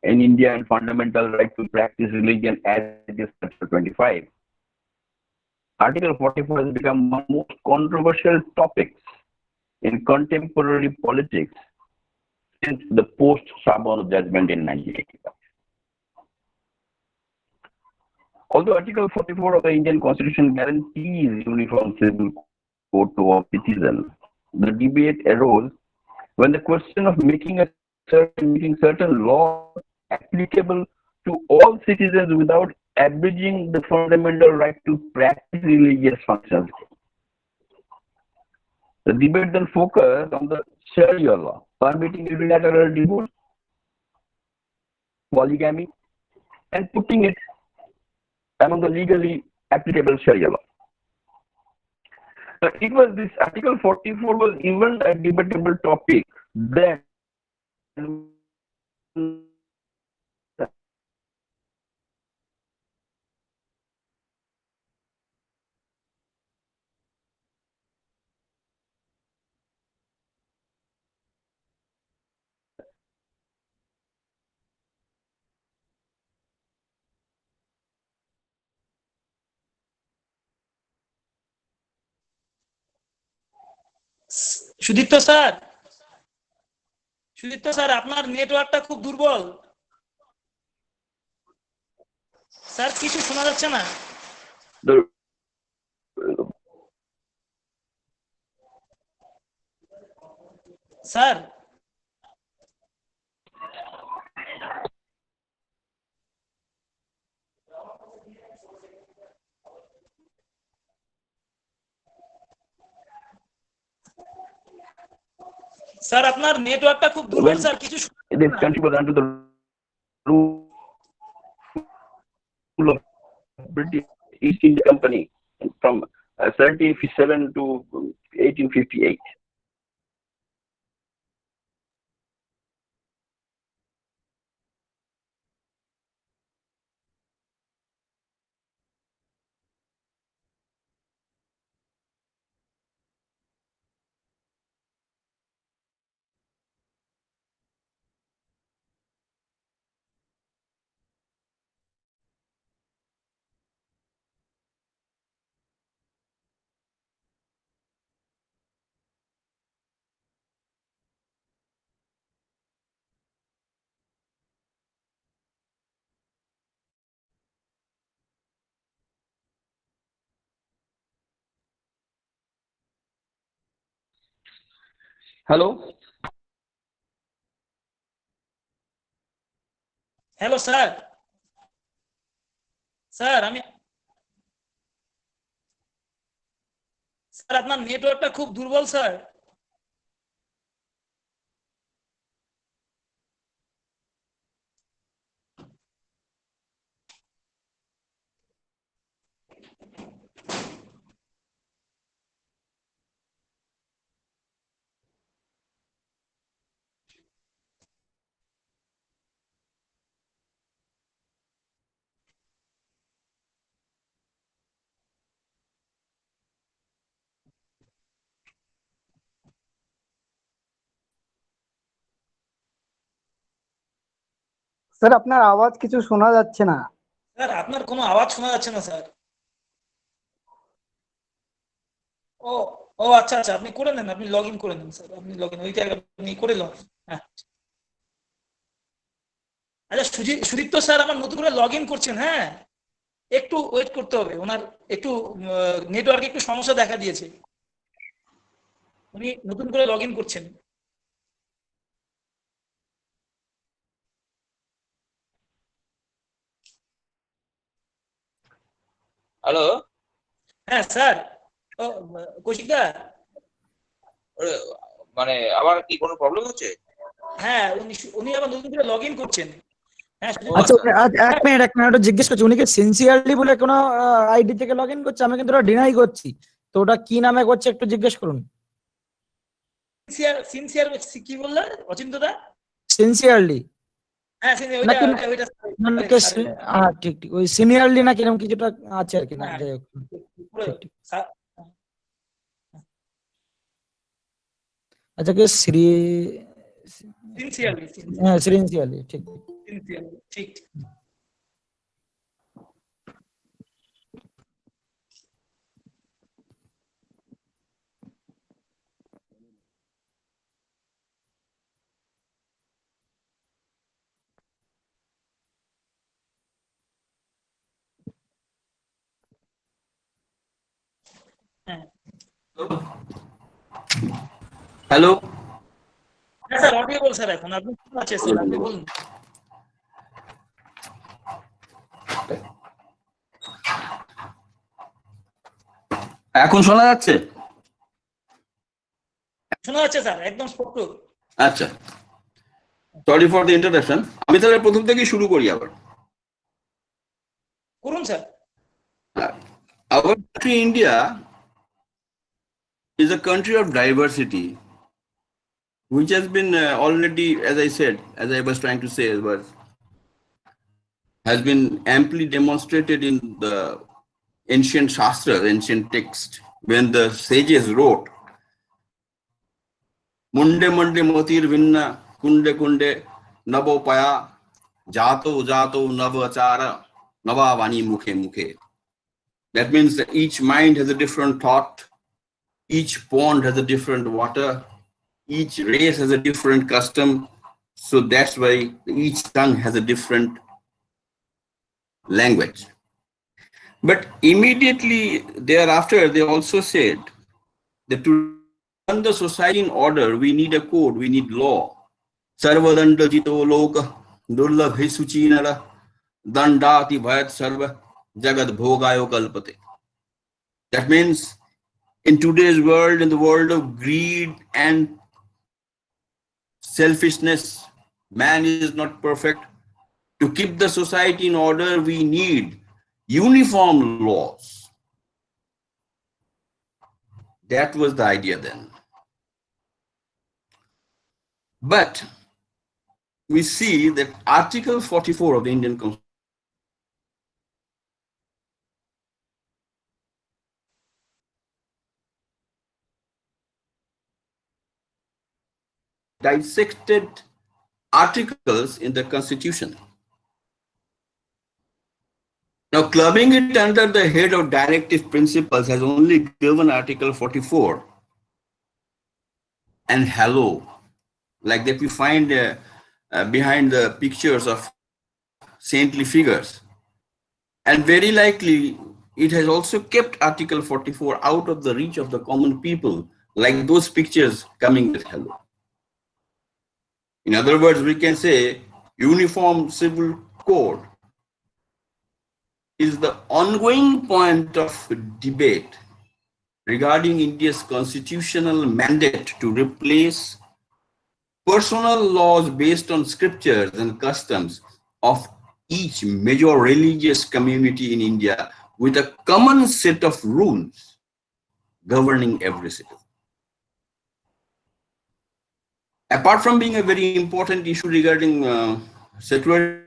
in India and fundamental right to practice religion as it is Article 25, Article 44 has become one of the most controversial topics in contemporary politics since the post-Sabon judgment in 1985. Although Article 44 of the Indian Constitution guarantees uniform civil code to all citizens, the debate arose when the question of making certain laws applicable to all citizens without abridging the fundamental right to practice religious functions. The debate then focused on the Sharia law, permitting unilateral divorce, polygamy, and putting it among the legally applicable Sharia law. It was this Article 44 was even a debatable topic then. Sudipta sir আপনার নেটওয়ার্কটা খুব দুর্বল স্যার, কিছু শোনা যাচ্ছে না স্যার। স্যার আপনার নেটওয়ার্কটা খুব দুর্বল স্যার, কিছু this country was under the rule of British East India Company from 1757 to 1858. Hello. Hello sir. Sir আপনার নেটওয়ার্কটা খুব দুর্বল স্যার। স্যার আপনার আওয়াজ কিছু শোনা যাচ্ছে না। স্যার আপনার কোনো আওয়াজ শোনা যাচ্ছে না স্যার। ও ও আচ্ছা আচ্ছা, আপনি করে নেন, আপনি লগ ইন করে নেন স্যার, আপনি লগ ইন ওইটা আপনি করে লগ। হ্যাঁ আচ্ছা সুদীপ্ত স্যার আমার নতুন করে লগ ইন করছেন, হ্যাঁ একটু ওয়েট করতে হবে, ওনার একটু নেটওয়ার্কে একটু সমস্যা দেখা দিয়েছে, উনি নতুন করে লগ ইন করছেন। হ্যালো, হ্যাঁ স্যার। ও কৌশিকদা, মানে আবার কি কোনো প্রবলেম হচ্ছে? হ্যাঁ উনি আবার নতুন করে লগ ইন করছেন। হ্যাঁ আচ্ছা এক মিনিট একটু জিজ্ঞেস করছি, উনি কি সিনসিয়ারলি বলে কোনো আইডি থেকে লগ ইন করছে? আমি কিন্তু ওটা ডিনাই করছি, তো ওটা কি নামে করছে একটু জিজ্ঞেস করুন। সিনসিয়ার কি বললেন অচিন্তদা? সিনসিয়ারলি। হ্যাঁ নাকি ওইটা নাকি ঠিক ঠিক ওই সিনিয়রলি না কিরকম কিছুটা আছে আর কি, না হ্যাঁ, যাই হোক। পুরো ঠিক ঠিক। আচ্ছা কি সিনসিয়ারলি হ্যাঁ সিরিয়াসলি ঠিক। ঠিক। হ্যাঁ হ্যালো, হ্যাঁ স্যার অডিয়েবল স্যার, এখন আপনি শোনা যাচ্ছে স্যার, আপনি বলুন। এখন শোনা যাচ্ছে? শোনা যাচ্ছে স্যার, একদম স্পষ্ট। আচ্ছা, সরি ফর দ্য ইন্টারাপশন। আমি তাহলে প্রথম থেকেই শুরু করি আবার। করুন sir. Our country, India, is a country of diversity, which has been already, as I said, as I was trying to say, has been amply demonstrated in the ancient Shastras, ancient text, when the sages wrote, Munde Munde Motir Vinna Kunde Kunde Nabo Paya Jato Jato Navachara Navavani Mukhe Mukhe. That means that each mind has a different thought, each pond has a different water, each race has a different custom. So that's why each tongue has a different language. But immediately thereafter, they also said that to run the society in order, we need a code, we need law. Sarvadanda jito loka durlabhi suchinara dandati bhayat sarva jagad bhogayo kalpate. That means in today's world, in the world of greed and selfishness, man is not perfect. To keep the society in order, we need uniform laws. That was the idea then. But we see that Article 44 of the Indian Constitution dissected articles in the Constitution. Now, clubbing it under the head of directive principles has only given Article 44 and hello, like that we find behind the pictures of saintly figures. And very likely, it has also kept Article 44 out of the reach of the common people, like those pictures coming with hello. In other words, we can say uniform civil code is the ongoing point of debate regarding India's constitutional mandate to replace personal laws based on scriptures and customs of each major religious community in India with a common set of rules governing every citizen. Apart from being a very important issue regarding secular,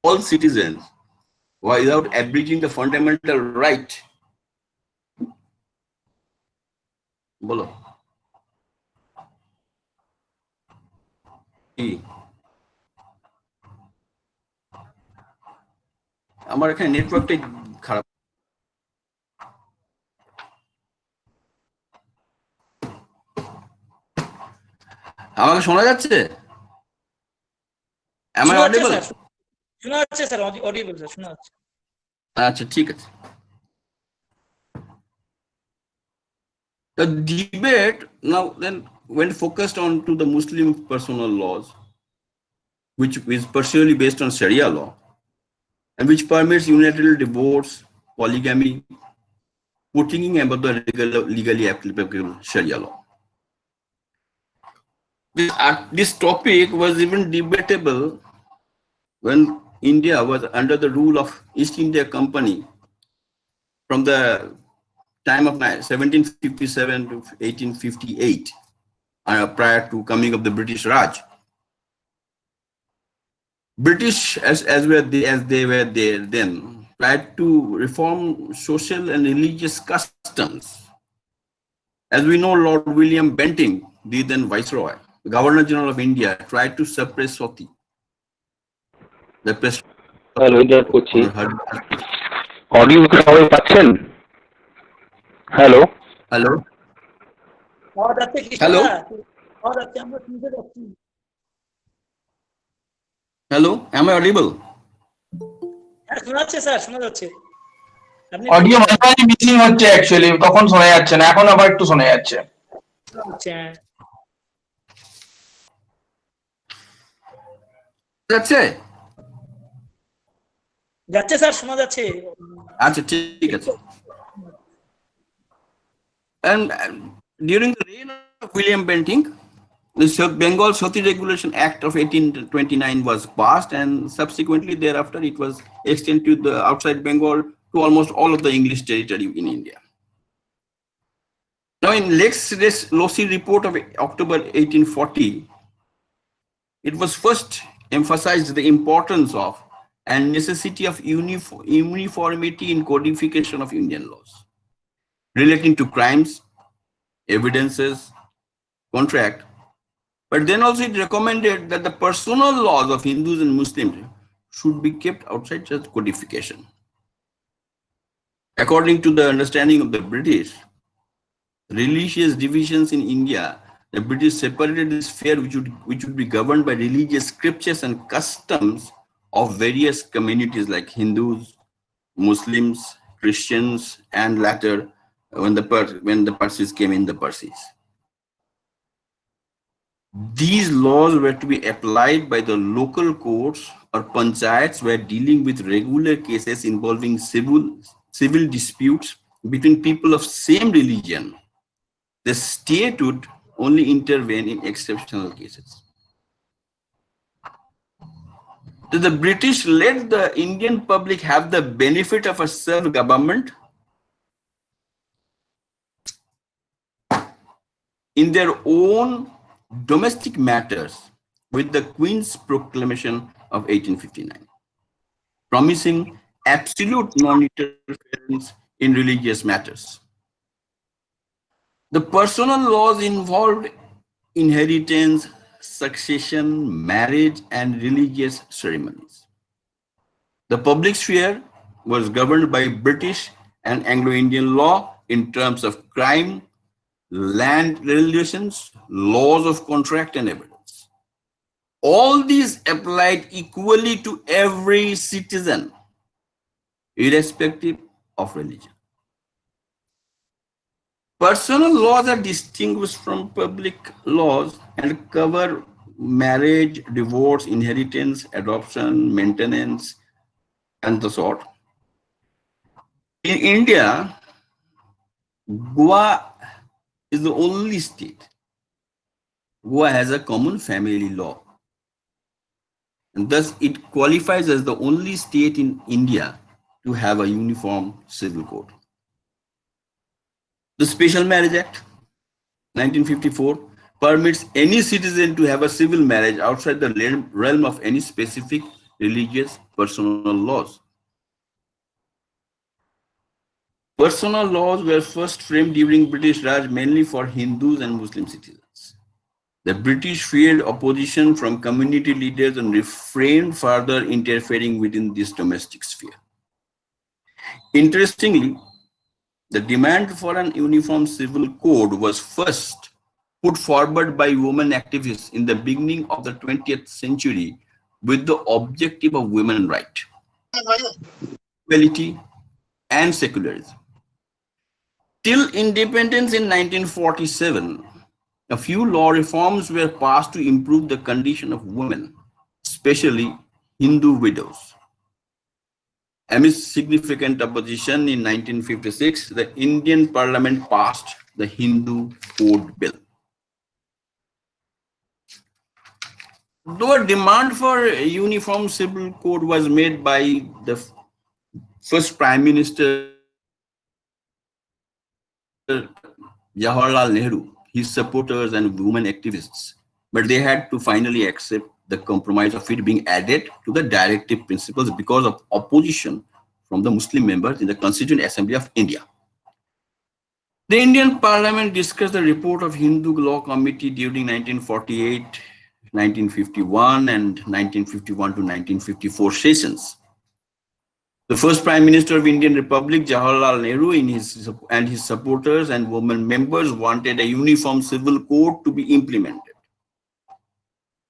all citizens without abridging the fundamental right. বলো কি আমার এখানে নেটওয়ার্কটা খারাপ। আমাকে শোনা যাচ্ছে? Am I audible? শোনা যাচ্ছে স্যার, অডিয়েবল স্যার, শোনা যাচ্ছে। আচ্ছা ঠিক আছে। The debate now then went focused on to the Muslim personal laws, which is partially based on Sharia law, and which permits unilateral divorce, polygamy, putting above the legally applicable Sharia law. This topic was even debatable when India was under the rule of East India Company from the time of 1757 to 1858, prior to coming of the British Raj. British, as they were there then, tried to reform social and religious customs. As we know, Lord William Bentinck, the then Viceroy, the Governor General of India, tried to suppress Sati. The press. Hello internet করছি অডিও কি সবাই পাচ্ছেন হ্যালো Hello. পাওয়া যাচ্ছে কি Hello? পাওয়া যাচ্ছে আমরা শুনতে পাচ্ছি Hello, am I audible? হ্যাঁ শোনা যাচ্ছে স্যার শোনা যাচ্ছে আপনি অডিও মাঝে মাঝে মিসিং হচ্ছে অ্যাকচুয়ালি, তখন শোনা যাচ্ছে না, এখন আবার একটু শোনা যাচ্ছে। যাচ্ছে যাচ্ছে স্যার শোনা যাচ্ছে আচ্ছা ঠিক আছে। And during the reign of William Bentinck, the Bengal Sati Regulation Act of 1829 was passed, and subsequently thereafter it was extended to the outside Bengal to almost all of the English territory in India. Now, in Lex Loci report of October 1840, it was first emphasized the importance of and necessity of uniformity in codification of Indian laws relating to crimes, evidences, contract. But then also it recommended that the personal laws of Hindus and Muslims should be kept outside such codification. According to the understanding of the British, religious divisions in India, the British separated this sphere which would be governed by religious scriptures and customs of various communities like Hindus, Muslims, Christians, and later when the Parsis came in, the Parsis. These laws were to be applied by the local courts or panchayats were dealing with regular cases involving civil disputes between people of same religion. The state would only intervene in exceptional cases. So the British let the Indian public have the benefit of a self-government in their own domestic matters with the Queen's Proclamation of 1859, promising absolute non-interference in religious matters. The personal laws involved inheritance, succession, marriage, and religious ceremonies. The public sphere was governed by British and Anglo-Indian law in terms of crime, land relations, laws of contract, and evidence. All these applied equally to every citizen, irrespective of religion. Personal laws are distinguished from public laws and cover marriage, divorce, inheritance, adoption, maintenance, and the sort. In India, Goa is the only state. Goa has a common family law. And thus it qualifies as the only state in India to have a uniform civil code. The Special Marriage Act, 1954, permits any citizen to have a civil marriage outside the realm of any specific religious personal laws. Personal laws were first framed during British Raj mainly for Hindus and Muslim citizens. The British feared opposition from community leaders and refrained further interfering within this domestic sphere. Interestingly, the demand for an uniform civil code was first put forward by women activists in the beginning of the 20th century with the objective of women's rights, equality, and secularism. Till independence in 1947, a few law reforms were passed to improve the condition of women, especially Hindu widows. Amidst significant opposition in 1956, the Indian Parliament passed the Hindu Code Bill. Though a demand for a uniform civil code was made by the first Prime Minister Jawaharlal Nehru, his supporters and women activists, but they had to finally accept the compromise of it being added to the directive principles because of opposition from the Muslim members in the Constituent Assembly of India. The Indian Parliament discussed the report of Hindu Law Committee during 1948, 1951 and 1951 to 1954 sessions. The first Prime Minister of Indian Republic, Jawaharlal Nehru, and his supporters and women members wanted a uniform civil code to be implemented.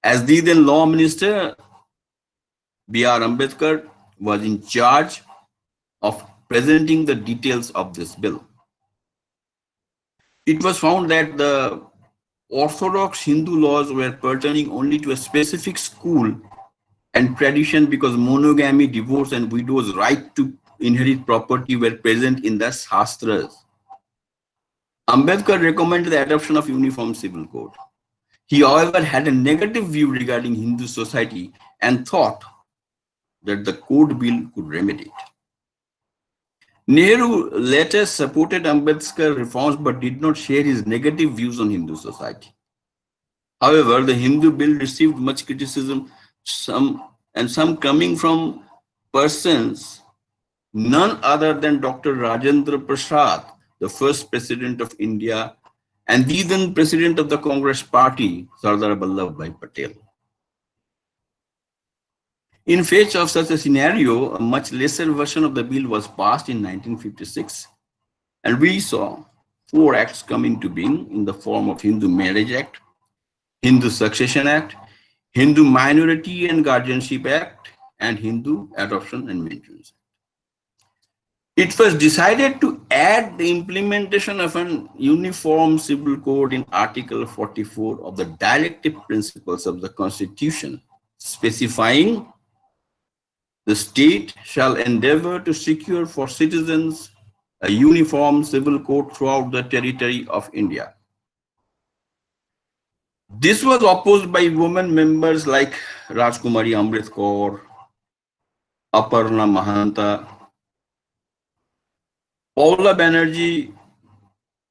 As the then Law Minister, B.R. Ambedkar was in charge of presenting the details of this bill. It was found that the orthodox Hindu laws were pertaining only to a specific school and tradition because monogamy, divorce, and widows' right to inherit property were present in the Shastras. Ambedkar recommended the adoption of uniform civil code. He, however, had a negative view regarding Hindu society and thought that the code bill could remedy it. Nehru later supported Ambedkar's reforms but did not share his negative views on Hindu society. However, the Hindu bill received much criticism, some coming from persons none other than Dr. Rajendra Prasad, the first president of India, and the then president of the Congress Party, Sardar Vallabhbhai Patel. In face of such a scenario, a much lesser version of the bill was passed in 1956, and we saw 4 acts come into being in the form of Hindu Marriage Act, Hindu Succession Act, Hindu Minority and Guardianship Act, and Hindu Adoption and Maintenance Act. It was decided to add the implementation of an uniform civil code in Article 44 of the Directive Principles of the Constitution, specifying the state shall endeavor to secure for citizens a uniform civil code throughout the territory of India. This was opposed by women members like Rajkumari Amrit Kaur, Aparna Mahanta, Paula Banerjee,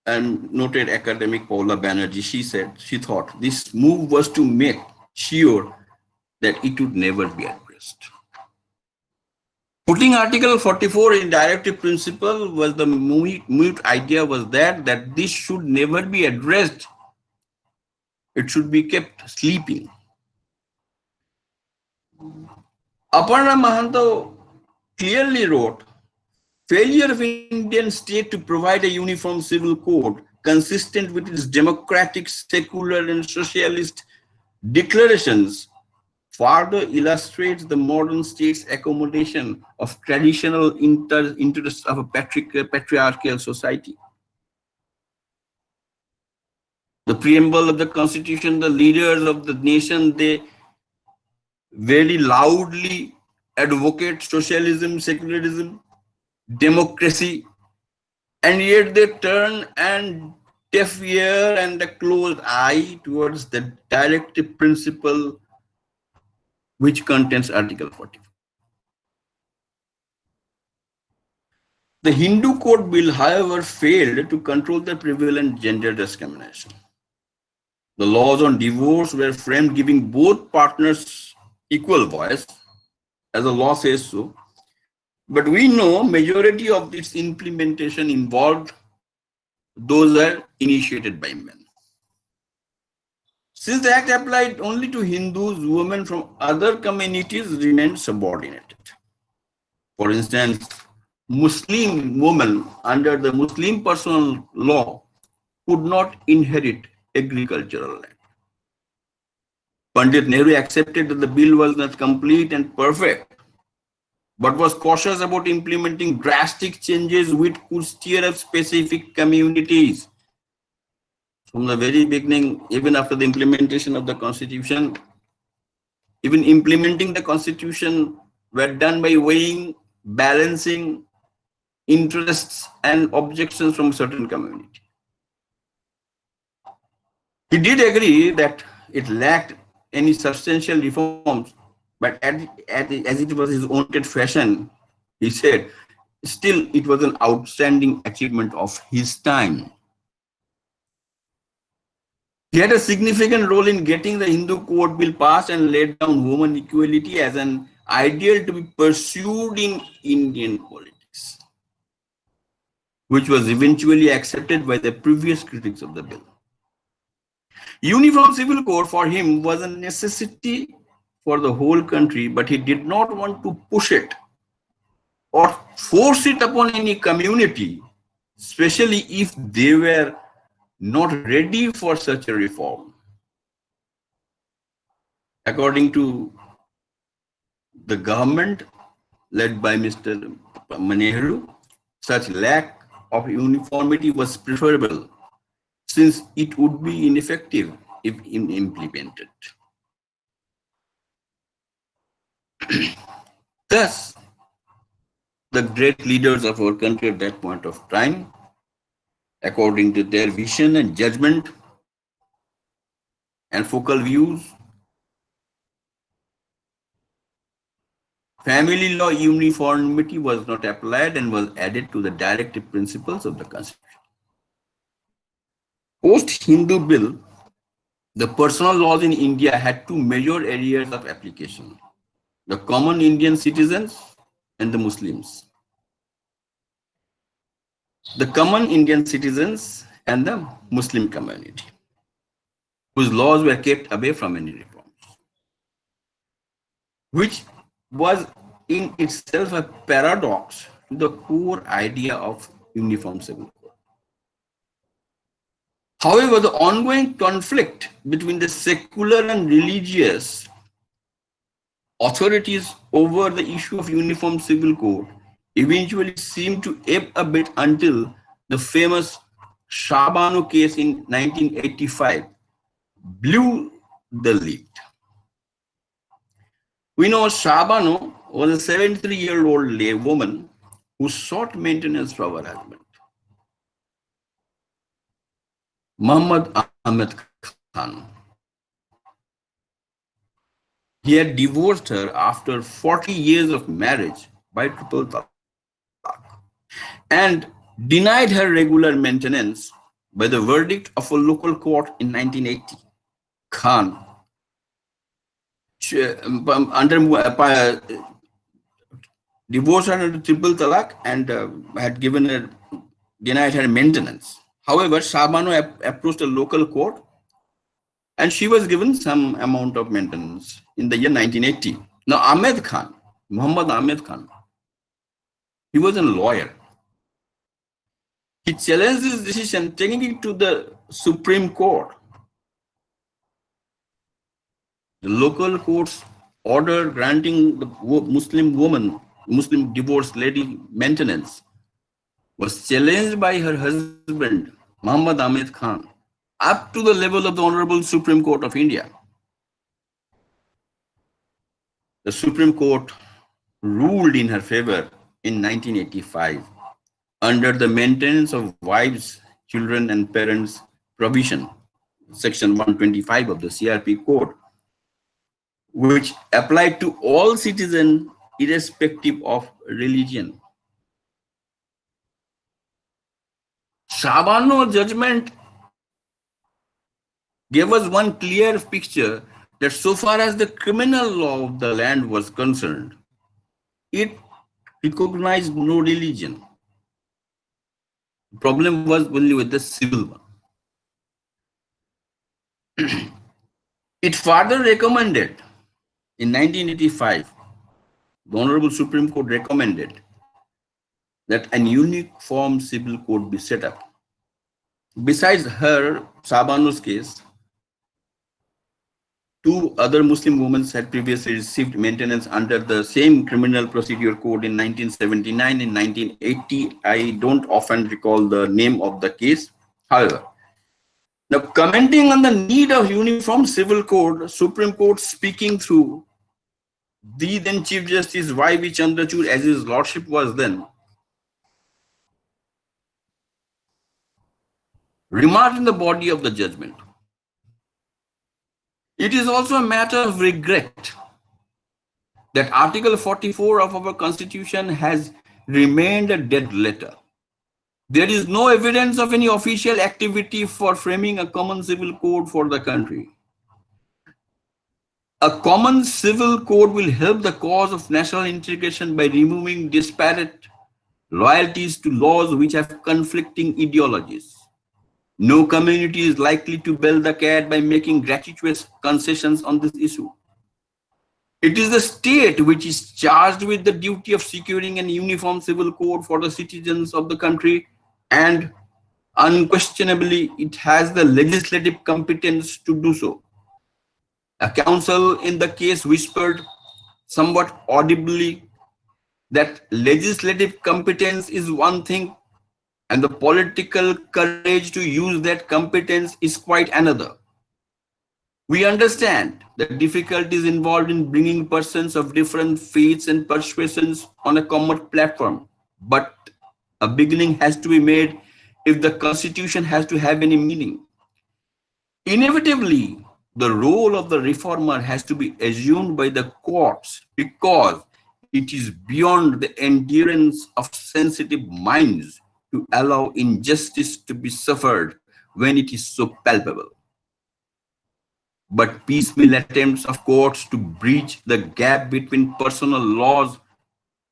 and noted academic Paula Banerjee. She thought this move was to make sure that it would never be addressed. Putting Article 44 in directive principle was the mute idea was that this should never be addressed. It should be kept sleeping. Aparna Mahanta clearly wrote, failure of Indian state to provide a uniform civil code consistent with its democratic, secular, and socialist declarations further illustrates the modern state's accommodation of traditional interests of a patriarchal society. The preamble of the Constitution, the leaders of the nation, they very loudly advocate socialism, secularism, democracy, and yet they turn a deaf ear and a closed eye towards the directive principle which contains Article 44. The Hindu Code Bill, however, failed to control the prevalent gender discrimination. The laws on divorce were framed giving both partners equal voice, as the law says so. But we know majority of its implementation involved those are initiated by men. Since the act applied only to Hindus, women from other communities remained subordinated. For instance, Muslim women under the Muslim personal law could not inherit agricultural land. Pandit Nehru accepted that the bill was not complete and perfect, but was cautious about implementing drastic changes which could steer up specific communities. From the very beginning, even after the implementation of the Constitution, even implementing the constitution were done by weighing, balancing interests and objections from a certain community. He did agree that it lacked any substantial reforms, but as it was his own fashion, he said, still it was an outstanding achievement of his time. He had a significant role in getting the Hindu Code Bill passed and laid down women equality as an ideal to be pursued in Indian politics, which was eventually accepted by the previous critics of the bill. Uniform civil code for him was a necessity for the whole country, but he did not want to push it or force it upon any community, especially if they were not ready for such a reform. According to the government led by Mr. Nehru, such lack of uniformity was preferable, since it would be ineffective if implemented. Thus, the great leaders of our country at that point of time, according to their vision and judgment and focal views, family law uniformity was not applied and was added to the directive principles of the Constitution. Post-Hindu bill, the personal laws in India had two major areas of application: the common Indian citizens and the Muslims. The common Indian citizens and the Muslim community, whose laws were kept away from any reforms, which was in itself a paradox to the core idea of uniform civil code. However, the ongoing conflict between the secular and religious authorities over the issue of uniform civil code eventually seemed to ebb a bit until the famous Shah Bano case in 1985 blew the lid. We know Shah Bano was a 73-year-old lay woman who sought maintenance from her husband, Muhammad Ahmed Khan. He had divorced her after 40 years of marriage by triple talaq and denied her regular maintenance by the verdict of a local court in 1980. Khan, divorced her under triple talaq and had denied her maintenance. However, Shah Bano approached a local court and she was given some amount of maintenance in the year 1980. Now, Ahmed Khan, Muhammad Ahmed Khan, he was a lawyer. He challenged this decision, taking it to the Supreme Court. The local court's order granting the Muslim divorced lady maintenance was challenged by her husband, Muhammad Ahmed Khan, up to the level of the Honorable Supreme Court of India. The Supreme Court ruled in her favor in 1985 under the Maintenance of Wives, Children and Parents provision, Section 125 of the CRP Code, which applied to all citizens irrespective of religion. Shah Bano judgment gave us one clear picture that so far as the criminal law of the land was concerned, it recognized no religion. The problem was only with the civil one. It further recommended, in 1985, the Honorable Supreme Court recommended that an uniform civil code be set up. Besides her, Shah Bano's case, two other Muslim women had previously received maintenance under the same criminal procedure code in 1979 and 1980. I don't often recall the name of the case. However, now commenting on the need of uniform civil code, Supreme Court, speaking through the then Chief Justice Y.V. Chandrachud, as his lordship was then, remarked in the body of the judgment, "It is also a matter of regret that Article 44 of our Constitution has remained a dead letter. There is no evidence of any official activity for framing a common civil code for the country. A common civil code will help the cause of national integration by removing disparate loyalties to laws which have conflicting ideologies. No community is likely to bail the cat by making gratuitous concessions on this issue. It is the state which is charged with the duty of securing an uniform civil code for the citizens of the country, and unquestionably it has the legislative competence to do so." A counsel in the case whispered somewhat audibly that legislative competence is one thing and the political courage to use that competence is quite another. We understand the difficulties involved in bringing persons of different faiths and persuasions on a common platform, but a beginning has to be made if the Constitution has to have any meaning. Inevitably, the role of the reformer has to be assumed by the courts because it is beyond the endurance of sensitive minds to allow injustice to be suffered when it is so palpable. But piecemeal attempts of courts to bridge the gap between personal laws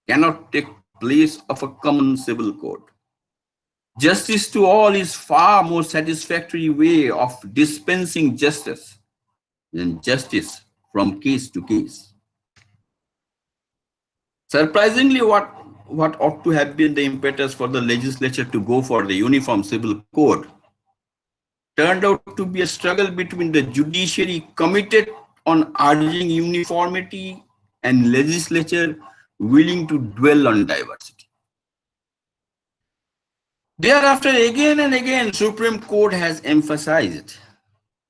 cannot take place of a common civil code. Justice to all is far more satisfactory way of dispensing justice than justice from case to case. Surprisingly, what ought to have been the impetus for the legislature to go for the uniform civil code turned out to be a struggle between the judiciary committed on urging uniformity and legislature willing to dwell on diversity. Thereafter, again and again, Supreme Court has emphasized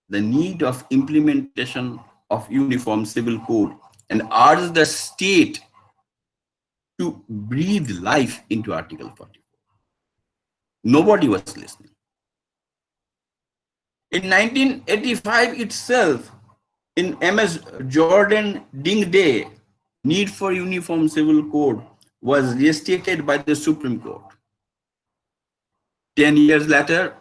the need of implementation of uniform civil code and urged the state to breathe life into Article 44. Nobody was listening. In 1985 itself, in MS Jordan Ding Day, need for uniform civil code was restated by the Supreme Court. 10 years later,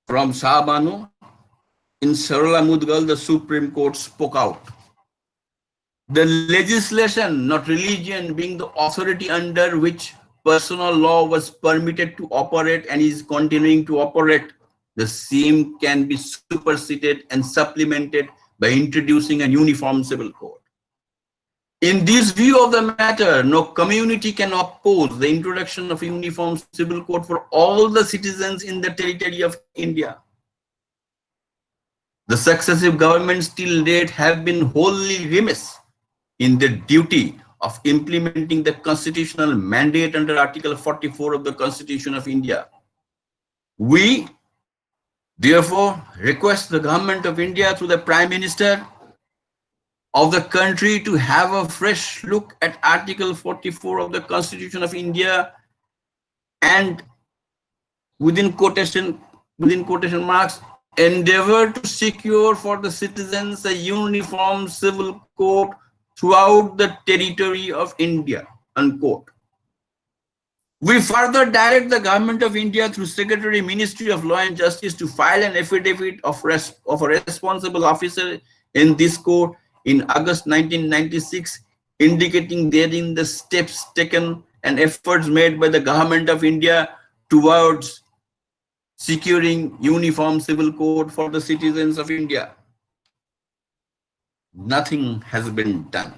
from Shah Banu, in Sarala Mudgal, the Supreme Court spoke out. The legislation, not religion, being the authority under which personal law was permitted to operate and is continuing to operate, the same can be superseded and supplemented by introducing a uniform civil code. In this view of the matter, no community can oppose the introduction of a uniform civil code for all the citizens in the territory of India. The successive governments till date have been wholly remiss in their duty of implementing the constitutional mandate under Article 44 of the Constitution of India. We, therefore, request the Government of India through the Prime Minister of the country to have a fresh look at Article 44 of the Constitution of India and within quotation marks, endeavor to secure for the citizens a uniform civil code throughout the territory of India, unquote. We further direct the Government of India through Secretary, Ministry of Law and Justice to file an affidavit of a responsible officer in this court in August 1996, indicating therein the steps taken and efforts made by the Government of India towards securing uniform civil code for the citizens of India. Nothing has been done.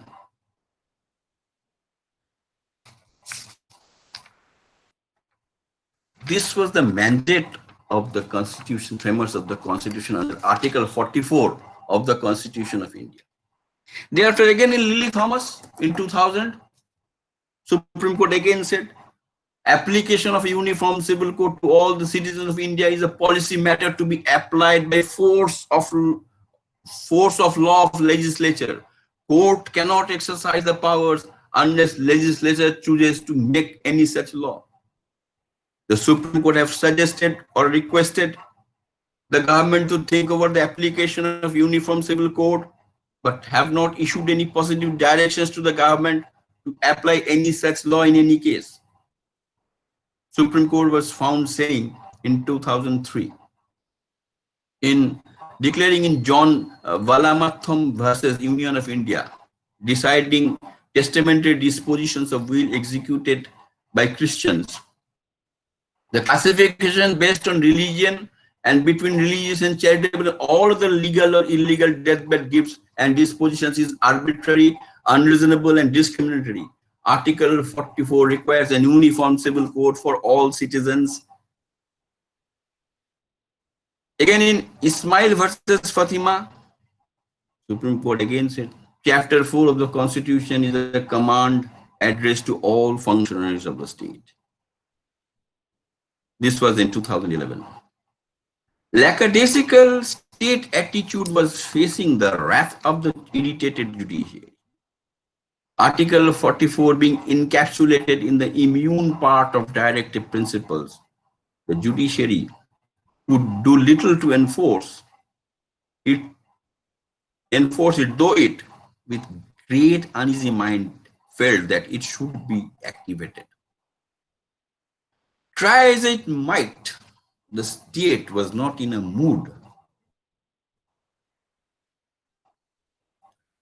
This was the mandate of the Constitution, framers of the Constitution under Article 44 of the Constitution of India. Thereafter, again in Lily Thomas in 2000, Supreme Court again said, application of uniform civil code to all the citizens of India is a policy matter to be applied by force of law of legislature. Court cannot exercise the powers unless legislature chooses to make any such law. The Supreme Court have suggested or requested the government to take over the application of uniform civil code, but have not issued any positive directions to the government to apply any such law in any case. Supreme Court was found saying in 2003, in declaring in John Valamatham versus Union of India, deciding testamentary dispositions of will executed by Christians. The classification based on religion and between religious and charitable, all the legal or illegal deathbed gifts and dispositions is arbitrary, unreasonable, and discriminatory. Article 44 requires an uniform civil code for all citizens. Again, in Ismail versus Fatima, Supreme Court again said, Chapter 4 of the Constitution is a command addressed to all functionaries of the state. This was in 2011. Lackadaisical state attitude was facing the wrath of the irritated judiciary. Article 44 being encapsulated in the immune part of directive principles, the judiciary would do little to enforce it, though it, with great uneasy mind, felt that it should be activated. Try as it might, the state was not in a mood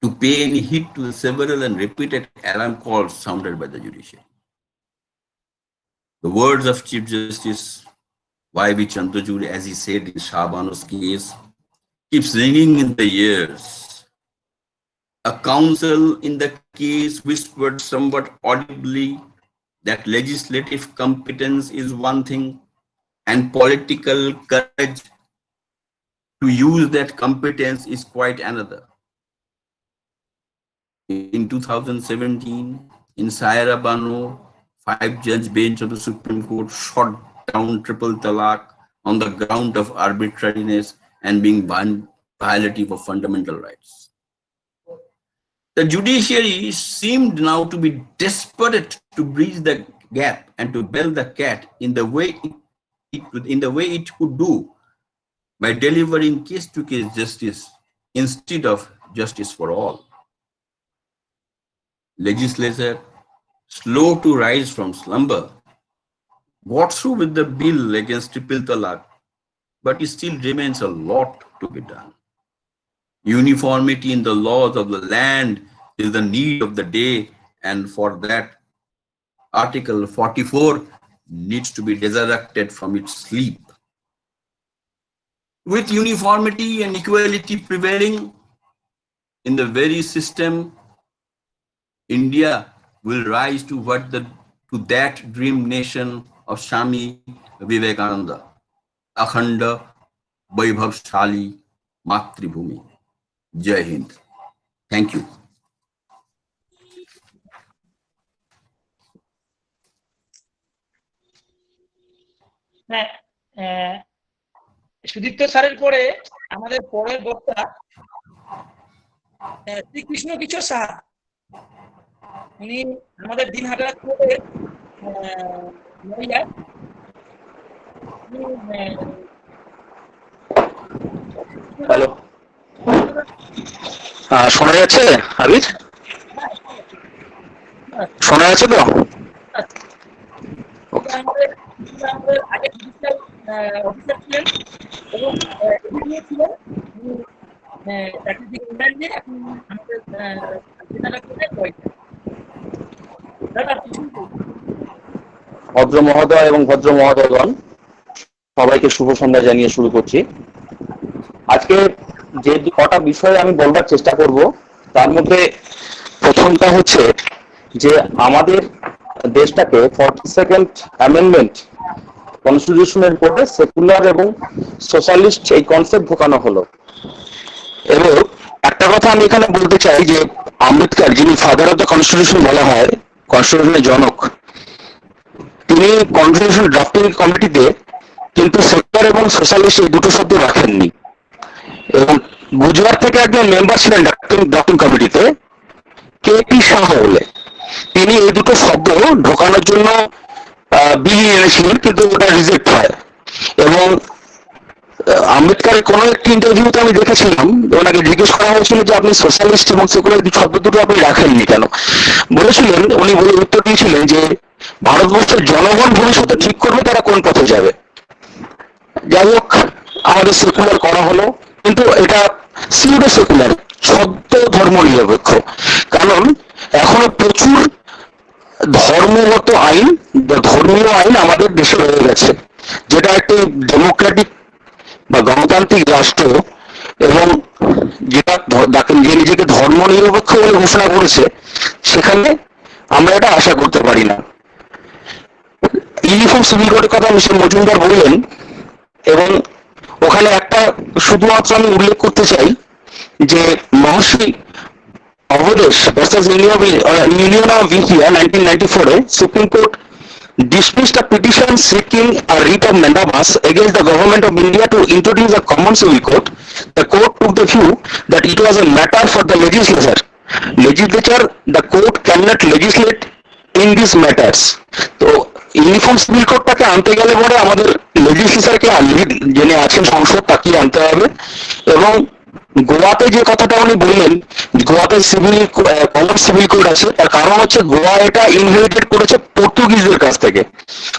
to pay any heed to the several and repeated alarm calls sounded by the judiciary. The words of Chief Justice Y.V. Chandrachud, as he said in Shah Banu's case, keeps ringing in the ears. A counsel in the case whispered somewhat audibly that legislative competence is one thing and political courage to use that competence is quite another. In 2017, in Saira Banu, 5-judge bench of the Supreme Court shot down triple talaq on the ground of arbitrariness and being violative of fundamental rights. The judiciary seemed now to be desperate to bridge the gap and to bell the cat in the way it could do by delivering case-to-case justice instead of justice for all. Legislature, slow to rise from slumber, got through with the bill against triple talaq, but it still remains a lot to be done. Uniformity in the laws of the land is the need of the day, and for that, Article 44 needs to be resurrected from its sleep. With uniformity and equality prevailing in the very system, India will rise to that dream nation of Swami Vivekananda, Akhanda Vaibhavshali Matribhumi. Jai Hind. Thank you. Sudipta স্যারের পরে আমাদের পরের বক্তা শ্রীকৃষ্ণ কিশোর সাহা। উনি আমাদের দিনহাটা হ্যালো, শোনা যাচ্ছে? আবির শোনা যাচ্ছে তো? আগে অফিসার ছিলেন এবং ছিলেন এখন আমাদের ভদ্র মহোদয় এবং ভদ্র মহোদয়গণ, সবাইকে শুভ সন্ধ্যা জানিয়ে শুরু করছি। আজকে যে কটা বিষয়ে আমি বলবার চেষ্টা করব, তার মধ্যে প্রথমটা হচ্ছে যে আমাদের দেশটাকে 42nd অ্যামেন্ডমেন্ট কনস্টিটিউশনের কোডে সেকুলার এবং সোশ্যালিস্ট এই কনসেপ্ট ঢোকানো হলো। এবং একটা কথা আমি এখানে বলতে চাই যে আম্বেদকর, যিনি ফাদার অফ দ্য কনস্টিটিউশন বলা হয়, কনস্টিটিউশনের জনক, তিনি উনি কনস্টিটিউশন ড্রাফটিং কমিটিতে কিন্তু সেকুলার এবং সোশ্যালিস্ট এই দুটো শব্দ রাখেননি। এবং গুজরাট থেকে একজন মেম্বার ছিলেন ড্রাফটিং কমিটিতে, কেপি শাহ বলে, তিনি এই দুটো শব্দ ঢোকানোর জন্য বিল এনেছিলেন, কিন্তু ওটা রিজেক্ট হয়। এবং আম্বেদকারের কোনো একটি ইন্টারভিউতে আমি দেখেছিলাম, ওনাকে জিজ্ঞেস করা হয়েছিল যে আপনি সোশ্যালিস্ট এবং সেকুলার শব্দ দুটো আপনি রাখেননি কেন। বলেছিলেন, উনি বলে উত্তর দিয়েছিলেন যে ভারতবর্ষের জনগণ ভবিষ্যতে ঠিক করবে তারা কোন পথে যাবে। যাই হোক, আমাদের সেকুলার করা হলো, কিন্তু এটা সিউডো সেকুলার, সত্য ধর্ম নিরপেক্ষ। কারণ এখনো প্রচুর ধর্মগত আইন বা ধর্মীয় আইন আমাদের দেশে রয়ে গেছে, যেটা একটি ডেমোক্রেটিক বা গণতান্ত্রিক রাষ্ট্র এবং যেটা যে নিজেকে ধর্ম নিরপেক্ষ বলে ঘোষণা করেছে, সেখানে আমরা এটা আশা করতে পারি না। ইউনিফর্ম সিভিল কোডের কথা মিস্টার মজুমদার বললেন, এবং ওখানে একটা শুধুমাত্র আমি উল্লেখ করতে চাই যে Maharshi Avadhesh versus union of India 1994 supreme court dismissed a petition seeking a writ of mandamus against the government of India to introduce a common civil code. The court took the view that it was a matter for the legislature. The court cannot legislate in these matters. তো ইউনিফর্ম সিভিল কোডটাকে আনতে গেলে পরে আমাদের লেজিসলেচারকে যিনি আছেন সংসদ তাকে আনতে হবে। এবং গোয়াতে যে কথাটা উনি বললেন, গোয়াতে কমন সিভিল কোড আছে, তার কারণ হচ্ছে গোয়া এটা ইনহেরিটেড করেছে পর্তুগিজদের কাছ থেকে।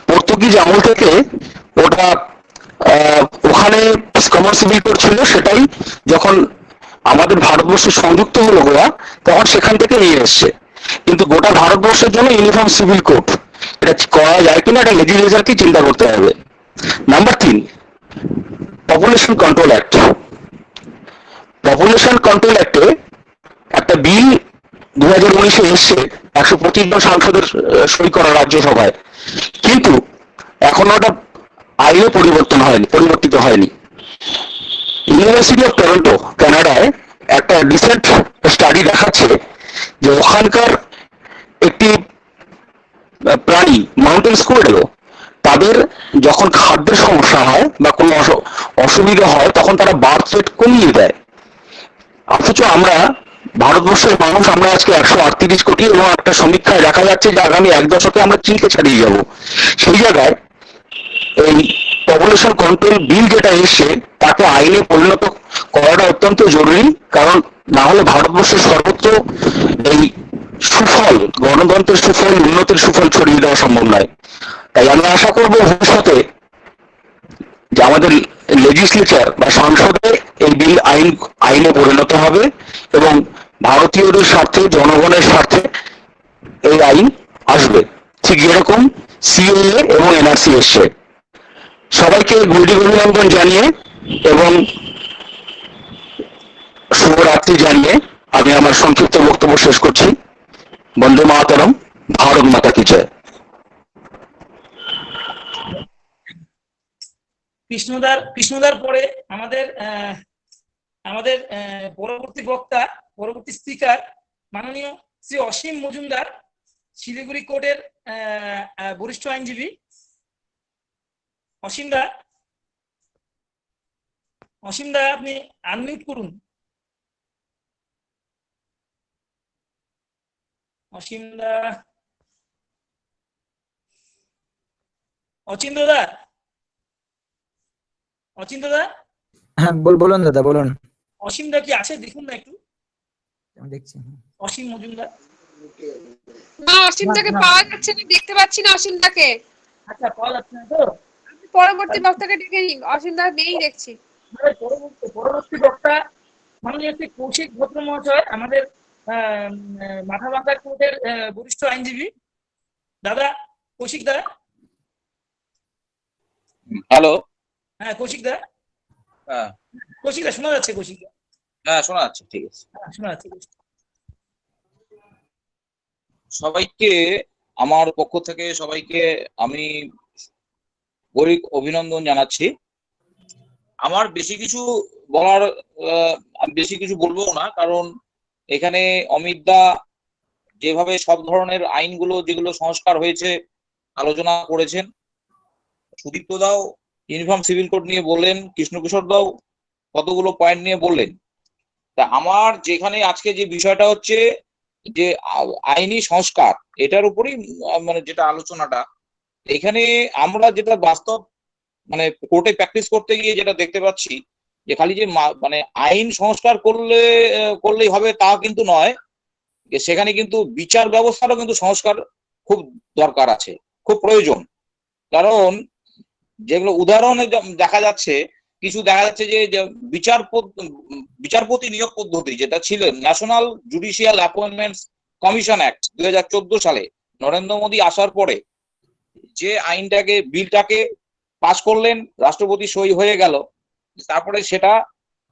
পর্তুগিজ আমল থেকে ওটা ওখানে কমন সিভিল কোড ছিল, সেটাই যখন আমাদের ভারতবর্ষে সংযুক্ত হলো গোয়া, তখন সেখান থেকে নিয়ে এসছে। কিন্তু গোটা ভারতবর্ষের জন্য ইউনিফর্ম সিভিল কোড এটা করা যায় কিনা, এটা লেজিসলেচারকে চিন্তা করতে হবে। Number 3, population control act. Population control অ্যাক্টে একটা বিল 2019-এ এসছে, 125 জন সাংসদের সই করা রাজ্যসভায়, কিন্তু এখনো ওটা আইনে পরিবর্তিত হয়নি। ইউনিভার্সিটি অফ টরন্টো কানাডায় একটা রিসেন্ট স্টাডি দেখাচ্ছে যে ওখানকার একটি প্রাণী মাউন্টেন স্কুয়েল, তাদের যখন খাদ্যের সমস্যা হয় বা কোনো অসুবিধা হয়, তখন তারা বার্থ রেট কমিয়ে দেয়। অথচ আমরা ভারতবর্ষের মানুষ, আমরা আজকে 138 কোটি, এবং একটা সমীক্ষায় দেখা যাচ্ছে যে আগামী 1 দশকে আমরা চীনকে ছাড়িয়ে যাব। সেই জায়গায় এই পপুলেশন কন্ট্রোল বিল যেটা এসছে, তাকে আইনে পরিণত করাটা অত্যন্ত জরুরি। কারণ না হলে ভারতবর্ষের সর্বত্র এই সুফল, গণতন্ত্রের সুফল, উন্নতির সুফল ছড়িয়ে দেওয়া সম্ভব নয়। তাই আমি আশা করবো ভবিষ্যতে যে আমাদের লেজিসলেচার বা সংসদে এই বিল আইনে পরিণত হবে, এবং ভারতীয়দের স্বার্থে, জনগণের স্বার্থে এই আইন আসবে, ঠিক যেরকম সিএএ এবং এনআরসি এসছে। সবাইকে গুড অভিনন্দন জানিয়ে এবং শুভরাত্রি জানিয়ে আমি আমার সংক্ষিপ্ত বক্তব্য শেষ করছি। বন্দে মাতরম, ভারত মাতা কি জয়। কৃষ্ণদার পরে আমাদের পরবর্তী বক্তা, পরবর্তী স্পিকার মাননীয় শ্রী অসীম মজুমদার, শিলিগুড়ি কোর্টের বরিষ্ঠ আইনজীবী। অসীমদা আপনি আনমিউট করুন। অচিন্তদা, হ্যাঁ বলুন দাদা, বলুন। অসীমদা কি আছে দেখুন না একটু, আমি দেখছি। অসীম মজুমদার। না, অসীমদাকে পাওয়া যাচ্ছে না, দেখতে পাচ্ছি না অসীমদাকে। আচ্ছা, পাওয়া যাচ্ছে না তো? পরবর্তী বক্তাকে ডেকে নিন, অসীমদা নেই দেখছি। পরবর্তী বক্তা মাননীয় শ্রী কৌশিক ভদ্র মহাশয়, আমাদের মাথাভাঙ্গা কোর্টের বরিষ্ঠ আইনজীবী। দাদা, কৌশিক দা। হ্যালো। হ্যাঁ কৌশিক দা। হ্যাঁ কৌশিক দা, শোনা যাচ্ছে? কৌশিক দা, হ্যাঁ শোনা যাচ্ছে, ঠিক আছে। হ্যাঁ শোনা যাচ্ছে। সবাইকে আমার পক্ষ থেকে সবাইকে আমি গরিব অভিনন্দন জানাচ্ছি। আমার বেশি কিছু বলবো না, কারণ এখানে অমিত দা যেভাবে সব ধরনের আইনগুলো যেগুলো সংস্কার হয়েছে আলোচনা করেছেন। সুদীপ্ত দাও ইউনিফর্ম সিভিল কোড নিয়ে বললেন, কৃষ্ণকিশোর দাও কতগুলো পয়েন্ট নিয়ে বললেন। তা আমার যেখানে আজকে যে বিষয়টা হচ্ছে যে আইনি সংস্কার, এটার উপরেই মানে যেটা আলোচনাটা, এখানে আমরা যেটা বাস্তব মানে কোর্টে প্র্যাকটিস করতে গিয়ে যেটা দেখতে পাচ্ছি যে খালি যে মানে আইন সংস্কার করলেই হবে তা কিন্তু নয়, সেখানে কিন্তু বিচার ব্যবস্থারও কিন্তু সংস্কার খুব দরকার আছে, খুব প্রয়োজন। কারণ যেগুলো উদাহরণে দেখা যাচ্ছে, কিছু দেখা যাচ্ছে যে বিচারপতি নিয়োগ পদ্ধতি যেটা ছিল national judicial appointments commission act 2014 সালে নরেন্দ্র মোদী আসার পরে যে বিলটাকে পাস করলেন, রাষ্ট্রপতি সই হয়ে গেল, তারপরে সেটা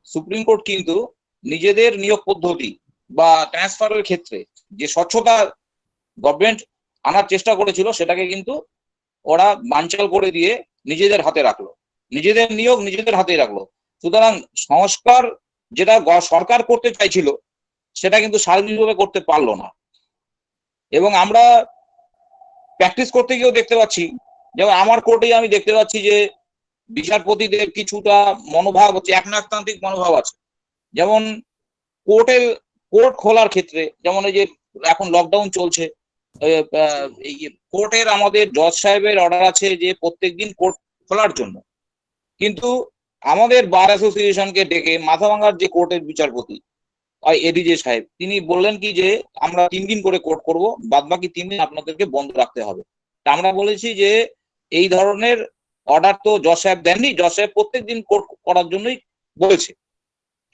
সুপ্রিম কোর্ট কিন্তু নিজেদের নিয়োগ পদ্ধতি বা ট্রান্সফারের ক্ষেত্রে যে স্বচ্ছতা গভর্নমেন্ট আনার চেষ্টা করেছিল, সেটাকে কিন্তু ওরা বানচাল করে দিয়ে নিজেদের হাতে রাখলো, নিজেদের নিয়োগ নিজেদের হাতে রাখলো। সুতরাং সংস্কার যেটা সরকার করতে চাইছিল সেটা কিন্তু সার্বিকভাবে করতে পারলো না। এবং আমরা প্র্যাকটিস করতে গিয়েও দেখতে পাচ্ছি, যেমন আমার কোর্টেই আমি দেখতে পাচ্ছি যে বিচারপতিদের কিছুটা মনোভাব হচ্ছে একনায়কতান্ত্রিক মনোভাব আছে। যেমন কোর্ট খোলার ক্ষেত্রে, যেমন এই যে এখন লকডাউন চলছে, কোর্টের আমাদের জজ সাহেবের অর্ডার আছে যে প্রত্যেকদিন কোর্ট খোলার জন্য, কিন্তু আমাদের বার অ্যাসোসিয়েশনকে ডেকে মাথাভাঙ্গার যে কোর্টের বিচারপতি এডিজে সাহেব, তিনি বললেন কি যে আমরা 3 দিন করে কোর্ট করব, বাদ বাকি 3 দিন আপনাদেরকে বন্ধ রাখতে হবে। তা আমরা বলেছি যে এই ধরনের অর্ডার তো জজ সাহেব দেননি, জজ সাহেব প্রত্যেকদিন কোর্ট করার জন্যই বলেছে।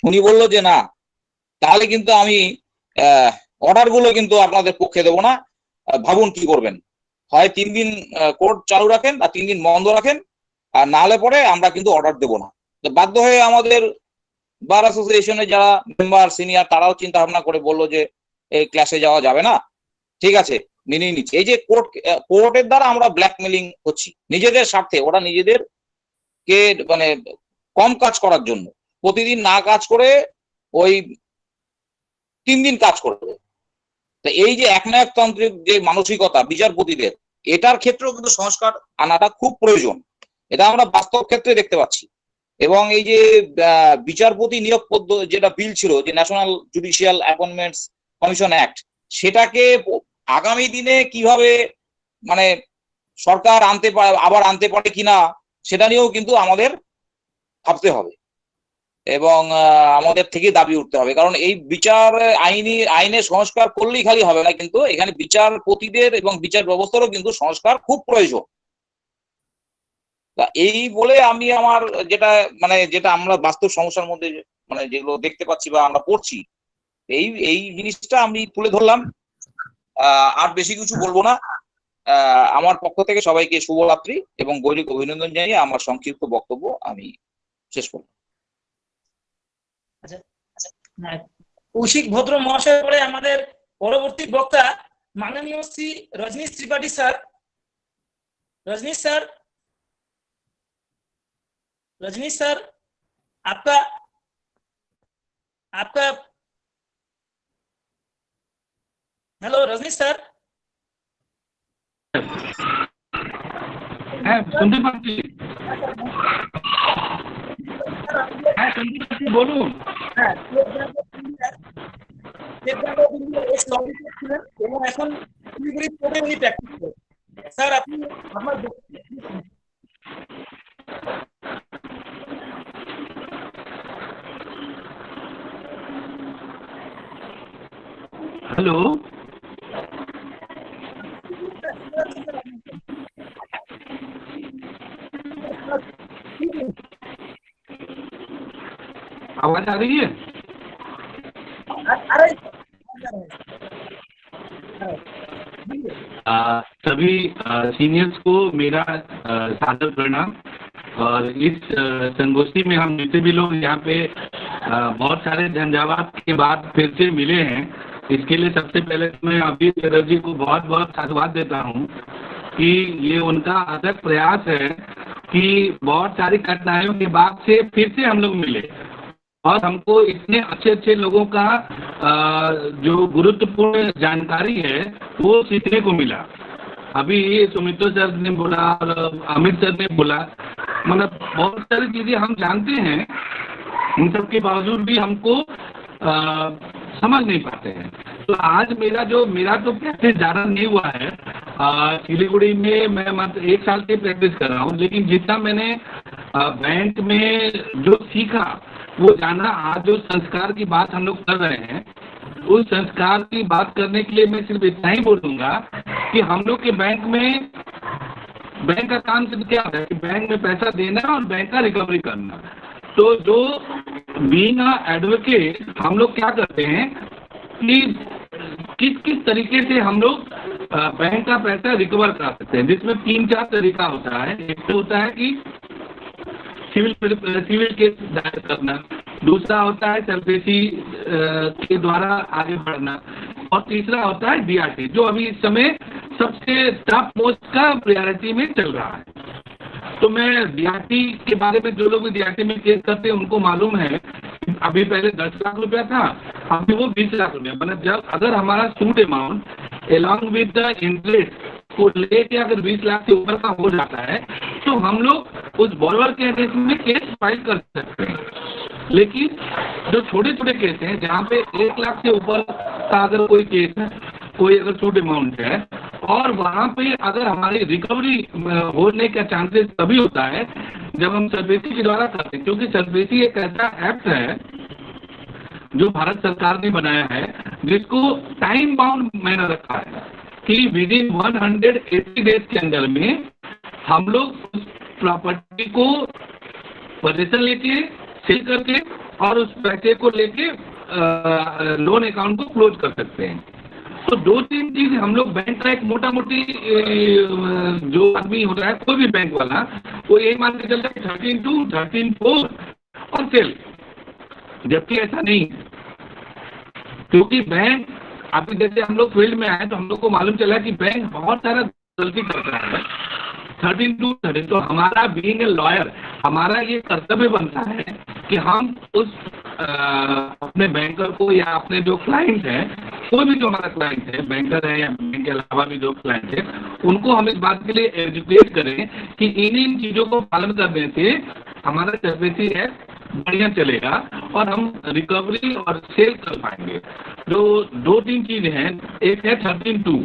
উনি বললো যে না, তাহলে কিন্তু আমি অর্ডার গুলো কিন্তু আপনাদের পক্ষে দেবো না, ভাবুন কি করবেন, হয় 3 দিন কোর্ট চালু রাখেন আর 3 দিন বন্ধ রাখেন, আর না হলে পরে আমরা কিন্তু অর্ডার দেবো না। তো বাধ্য হয়ে আমাদের বার অ্যাসোসিয়েশনের যারা মেম্বার সিনিয়র তারাও চিন্তা ভাবনা করে বললো যে এই ক্লাসে যাওয়া যাবে না, ঠিক আছে মেনে নিচ্ছি। এই যে কোর্টের দ্বারা আমরা ব্ল্যাকমেলিং হচ্ছি নিজেদের স্বার্থে, ওরা নিজেদের কে মানে কম কাজ করার জন্য প্রতিদিন না কাজ করে ওই 3 দিন কাজ করবে। তো এই যে একনায়কতান্ত্রিক যে মানসিকতা বিচারপতিদের, এটার ক্ষেত্রেও কিন্তু সংস্কার আনাটা খুব প্রয়োজন, এটা আমরা বাস্তব ক্ষেত্রে দেখতে পাচ্ছি। এবং এই যে বিচারপতি নিয়োগ পদ্ধতি যেটা বিল ছিল, যে national judicial appointments commission act, সেটাকে আগামী দিনে কিভাবে মানে সরকার আনতে পারে কিনা সেটা নিয়েও কিন্তু আমাদের ভাবতে হবে এবং আমাদের থেকে দাবি উঠতে হবে। কারণ এই আইনের সংস্কার করলেই খালি হবে না, কিন্তু এখানে বিচারপতিদের এবং বিচার ব্যবস্থারও কিন্তু সংস্কার খুব প্রয়োজন। এই বলে আমি আমার যেটা আমরা বাস্তব সমস্যার মধ্যে মানে যেগুলো দেখতে পাচ্ছি বা আমরা পড়ছি, এই জিনিসটা আমি তুলে ধরলাম। আর বেশি কিছু বলবো না। আমার পক্ষ থেকে সবাইকে শুভরাত্রি এবং গৈরিক অভিনন্দন জানিয়ে আমার সংক্ষিপ্ত বক্তব্য আমি শেষ করলাম। কৌশিক ভদ্র মহাশয় পরে আমাদের পরবর্তী বক্তা মাননীয় শ্রী রজনীশ ত্রিপাঠী স্যার। रजनीश सर आपका हेलो रजनीश सर। হ্যাঁ শুনতে পাচ্ছি, হ্যাঁ শুনতে পাচ্ছি, বলুন। এবং এখন উনি প্র্যাকটিস করেন। স্যার আপনি আমার हेलो आवाज आ रही है? सभी सीनियर्स को मेरा सादर प्रणाम। और इस संगोष्ठी में हम जितने भी लोग यहाँ पे बहुत सारे झंझावात के बाद फिर से मिले हैं, इसके लिए सबसे पहले मैं अभी सर जी को बहुत बहुत साधुवाद देता हूँ कि ये उनका अथक प्रयास है कि बहुत सारी कठिनाइयों के बाद से फिर से हम लोग मिले और हमको इतने अच्छे अच्छे लोगों का जो गुरुत्वपूर्ण जानकारी है वो सीखने को मिला। अभी सुमित्रा सर ने बोला और अमित सर ने बोला, मतलब बहुत सारी चीजें हम जानते हैं, इन सब के बावजूद भी हमको समझ नहीं पाते हैं। तो आज मेरा तो प्रैक्टिस ज़्यादा नहीं हुआ है, सिलीगुड़ी में मैं मात्र 1 साल से प्रैक्टिस कर रहा हूँ, लेकिन जितना मैंने बैंक में जो सीखा वो जाना, आज जो संस्कार की बात हम लोग कर रहे हैं, उस संस्कार की बात करने के लिए मैं सिर्फ इतना ही बोलूँगा कि हम लोग के बैंक में, बैंक का काम सिर्फ क्या है कि बैंक में पैसा देना और बैंक का रिकवरी करना। तो जो बीइंग एडवोकेट हम लोग क्या करते हैं कि किस किस तरीके से हम लोग बैंक का पैसा रिकवर करा सकते हैं, जिसमें 3-4 तरीका होता है। एक तो होता है कि सिविल केस दायर करना, दूसरा होता है सर्फेसी के द्वारा आगे बढ़ना, और तीसरा होता है डीआरटी, जो अभी इस समय सबसे टॉप मोस्ट का प्रायोरिटी में चल रहा है। तो मैं डीआरटी के बारे में, जो लोग भी डीआरटी में केस करते हैं उनको मालूम है, अभी पहले 10 लाख रुपया था, अभी वो 20 लाख रुपया, मतलब जब अगर हमारा suit amount along with the interest को लेके अगर 20 लाख से ऊपर का हो जाता है तो हम लोग उस बॉरोवर के अगेंस्ट में केस फाइल कर सकते हैं। लेकिन जो छोटे छोटे केस हैं जहाँ पे 1 लाख से ऊपर का अगर कोई केस है, कोई अगर सूट अमाउंट है, और वहाँ पे अगर हमारी रिकवरी होने का चांसेस तभी होता है जब हम सर्फेसी के द्वारा करते हैं, क्योंकि सर्फेसी एक ऐसा एक्ट है जो भारत सरकार ने बनाया है जिसको टाइम बाउंड मैंने रखा है कि विद इन 180 डेज के अंदर में हम लोग उस प्रॉपर्टी को पोजीशन लेके, सेल करके और उस पैसे को लेके लोन अकाउंट को क्लोज कर सकते हैं। तो 2-3 चीज हम लोग बैंक का एक मोटा मोटी जो आदमी होता है, कोई भी बैंक वाला, वो यही मान के चलता है 13(2), 13(4) और सेल, जबकि ऐसा नहीं है। क्योंकि बैंक, अभी जैसे हम लोग फील्ड में आए तो हम लोग को मालूम चला कि बैंक बहुत सारा गलती करता है। 13(2), 13, तो हमारा बीइंग ए लॉयर, हमारा ये कर्तव्य बनता है कि हम उस अपने बैंकर को या अपने जो क्लाइंट है, कोई भी जो हमारा क्लाइंट है, बैंकर है या बैंक के अलावा भी जो क्लाइंट है, उनको हम इस बात के लिए एजुकेट करें कि इन चीज़ों को पालन करने से हमारा सर्फेसी है बढ़िया चलेगा और हम रिकवरी और सेल कर पाएंगे। जो 2-3 चीज़ें हैं, एक है 13(2).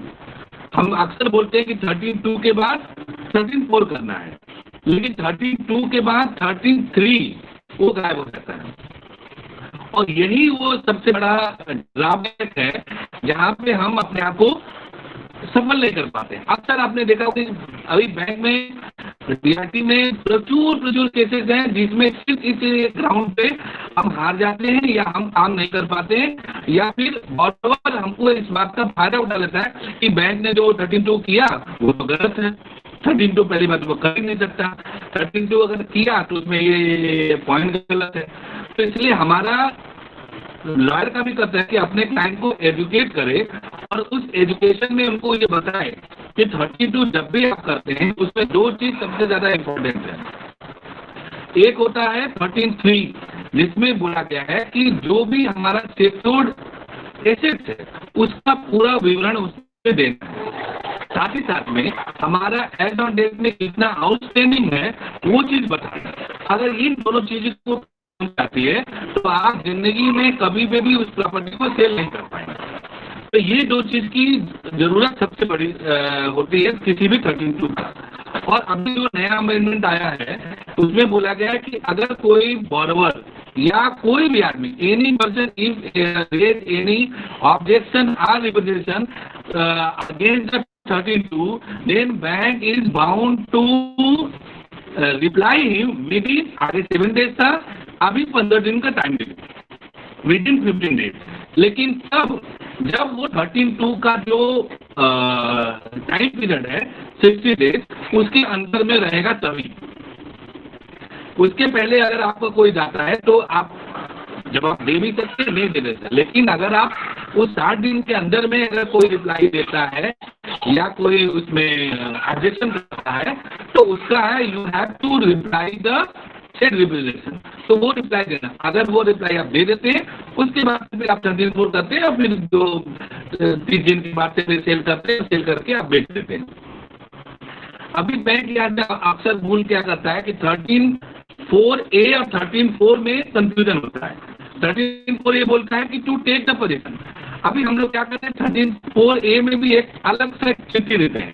हम अक्सर बोलते हैं कि 13(2) के बाद 13(4) करना है, लेकिन 13(2) के बाद 13(3) वो गायब हो जाता है, और यही वो सबसे बड़ा ड्रॉबैक है जहाँ पे हम अपने आप को सफल नहीं कर पाते। अक्सर आपने देखा कि अभी बैंक में, डीआरटी में प्रचुर केसेस हैं जिसमें सिर्फ इस ग्राउंड पे हम हार जाते हैं या हम काम नहीं कर पाते हैं, या फिर बॉरोवर हमको इस बात का फायदा उठा लेता है कि बैंक ने जो 13(2) किया वो तो गलत है। 13(2) पहली बात वो कर ही नहीं सकता, 13(2) अगर किया तो उसमें ये पॉइंट गलत है। तो इसलिए हमारा लॉयर का भी कर्तव्य है कि अपने क्लाइंट को एजुकेट करे और उस एजुकेशन में उनको ये बताए कि 13(2) जब भी आप करते हैं उसमें 2 चीज सबसे ज्यादा इम्पोर्टेंट है। एक होता है 13(3), जिसमें बोला गया है कि जो भी हमारा सेक्योर्ड एसेट्स है उसका पूरा विवरण उसमें देना है, साथ ही साथ में हमारा एज ऑन डेट में कितना आउटस्टैंडिंग है वो चीज बताना। अगर इन दोनों चीजों को जाती है तो आप जिंदगी में कभी भी उस प्रॉपर्टी को सेल नहीं कर पाएंगे। तो ये 2 चीज की जरूरत सबसे बड़ी होती है किसी भी 13(2) का। और अभी जो नया अमेंडमेंट आया है उसमें बोला गया है कि अगर कोई बॉरोवर या कोई भी आदमी, any person if raise any objection और representation against the 13(2), then bank is bound to reply him within, आगे 7 days था, अभी 15 दिन का टाइम दे, विदिन 15 डेज। लेकिन तब जब वो 13(2) का जो टाइम पीरियड है 60 डेज उसके अंदर में रहेगा तभी। उसके पहले अगर आपको कोई जाता है तो आप जवाब दे भी सकते, नहीं दे सकते, लेकिन अगर आप उस 60 दिन के अंदर में अगर कोई रिप्लाई देता है या कोई उसमें ऑब्जेक्शन करता है तो उसका है you have to reply the said representation, तो वो रिप्लाई देना। अगर वो रिप्लाई आप दे देते हैं उसके बाद फिर आप 13(4) करते हैं और फिर जो 30 दिन के बाद से फिर सेल करते हैं, सेल करके आप बेच देते हैं। अभी बैंक याद अक्सर भूल क्या करता है कि 13(4)(a) और 13(4) में कंफ्यूजन होता है। 13(4) ये बोलता है कि टू टेक द पोजीशन। अभी हम लोग क्या करते हैं 13(4)(a) में भी एक अलग से चिट्ठी देते हैं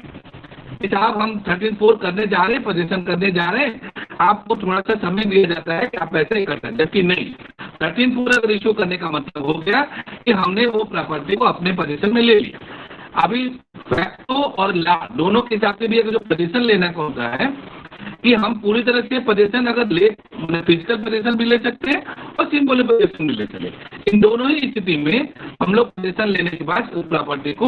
कि साहब हम 13(4) करने जा रहे हैं, पोजीशन करने जा रहे हैं, आपको थोड़ा सा समय दिया जाता है कि आप ऐसे ही कर सकते हैं। जबकि नहीं, 13(4) अगर इशू करने का मतलब हो गया कि हमने वो प्रॉपर्टी को अपने पोजीशन में ले लिया। अभी फैक्टो और ला दोनों के हिसाब से भी अगर जो पोजीशन लेने का होता है कि हम पूरी तरह से पोजीशन अगर ले फिजिकल पोजीशन भी ले सकते हैं और सिंबल पोजीशन भी ले सकते हैं। इन दोनों ही स्थिति में हम लोग पोजीशन लेने के बाद उस प्रॉपर्टी को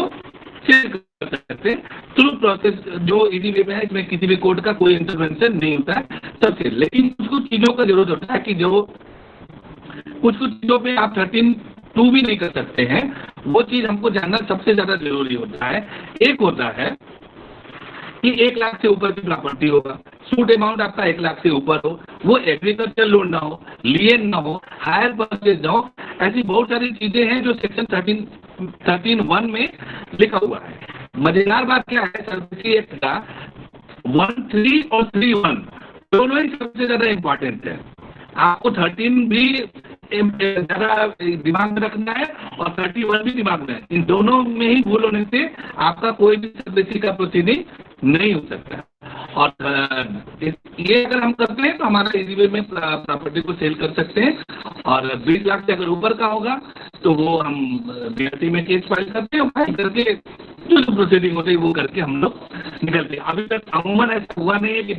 शेयर कर सकते हैं थ्रू प्रोसेस जो ईडी वे में है। इसमें किसी भी कोर्ट का कोई इंटरवेंशन नहीं होता है सबसे। लेकिन कुछ चीजों का जरूरत होता है कि जो कुछ चीजों पे आप 13(2) भी नहीं कर सकते हैं, वो चीज हमको जानना सबसे ज्यादा जरूरी होता है। एक होता है कि 1 लाख से ऊपर की प्रॉपर्टी होगा, सूट अमाउंट आपका 1 लाख से ऊपर हो, वो एग्रीकल्चर लोन ना हो, लियन ना हो, हायर परचेज ना हो। ऐसी बहुत सारी चीजें हैं जो सेक्शन 13(1) में लिखा हुआ है। मजेदार बात क्या है, सर्विस एक्ट का 13 और 31 दोनों ही सबसे ज्यादा इम्पोर्टेंट है। आपको 13 भी ज्यादा दिमाग में रखना है और 31 भी दिमाग में है। इन दोनों में ही भूल होने से आपका कोई भी सर्विस का प्रोसीडिंग नहीं हो सकता। और ये अगर हम करते हैं तो हमारा इजी वे में प्रॉपर्टी को सेल कर सकते हैं। और 20 लाख से अगर ऊपर का होगा तो वो हम बीआरटी में केस फाइल करते हैं, फाइल करके जो प्रोसीडिंग होती है वो करके हम लोग निकलते हैं। अभी तक अमूमन ऐसा हुआ नहीं है कि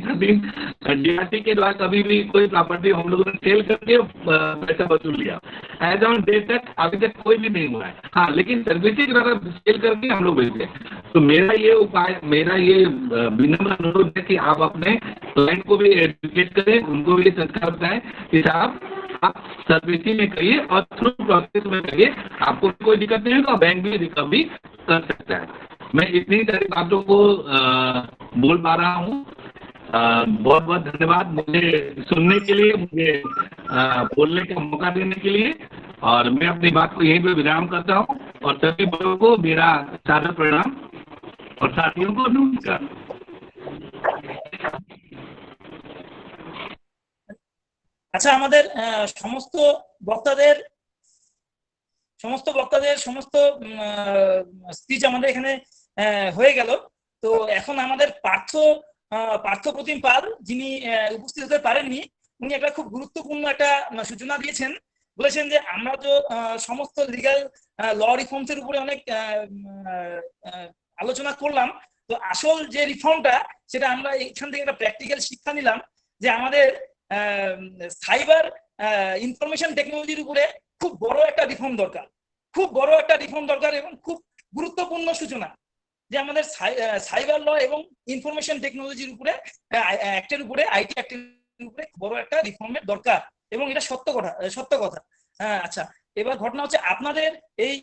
डीआरटी के द्वारा कभी भी कोई प्रॉपर्टी हम लोगों ने सेल करके पैसा वसूल लिया। एज ऑन डेट तक अभी तक कोई भी नहीं हुआ है। हाँ, लेकिन सर्विसेज द्वारा सेल करके हम लोग भेजते हैं। तो मेरा ये उपाय, मेरा ये विनम्र अनुरोध है कि आप अपने क्लाइंट को भी एजुकेट करें, उनको भी संस्कार बताएं कि साहब आप सर्विसिंग में करिए और थ्रू प्रोसेस में करिए, आपको कोई दिक्कत नहीं होगा, बैंक भी रिकवरी कर सकता है। मैं इतनी सारी बातों को बोल पा रहा हूँ। बहुत बहुत धन्यवाद मुझे सुनने के लिए, मुझे बोलने का मौका देने के लिए। और मैं अपनी बात को यहीं पे विराम करता हूँ और सभी बड़ों को मेरा सादर प्रणाम और साथियों को नमस्कार। আচ্ছা, আমাদের সমস্ত বক্তাদের সমস্ত স্পিচ আমাদের এখানে হয়ে গেল। তো এখন আমাদের পার্থপ্রতিম পাল, যিনি উপস্থিত হতে পারেননি, উনি একটা খুব গুরুত্বপূর্ণ একটা সূচনা দিয়েছেন। বলেছেন যে আমরা তো সমস্ত লিগ্যাল ল রিফর্মসের উপরে অনেক আলোচনা করলাম, তো আসল যে রিফর্মটা সেটা আমরা এখান থেকে একটা প্র্যাকটিক্যাল শিক্ষা নিলাম যে আমাদের সাইবার ইনফরমেশন টেকনোলজির উপরে খুব বড় একটা রিফর্ম দরকার, এবং খুব গুরুত্বপূর্ণ সূচনা যে আমাদের সাইবার ল এবং ইনফরমেশন টেকনোলজির উপরে অ্যাক্টের উপরে, আইটি অ্যাক্টের উপরে বড় একটা রিফর্মের দরকার, এবং এটা সত্য কথা। আচ্ছা, এবার ঘটনা হচ্ছে আপনাদের এই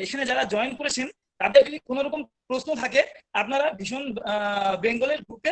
এখানে যারা জয়েন করেছেন তাদের যদি কোনো রকম প্রশ্ন থাকে আপনারা ভীষণ বেঙ্গলের গ্রুপে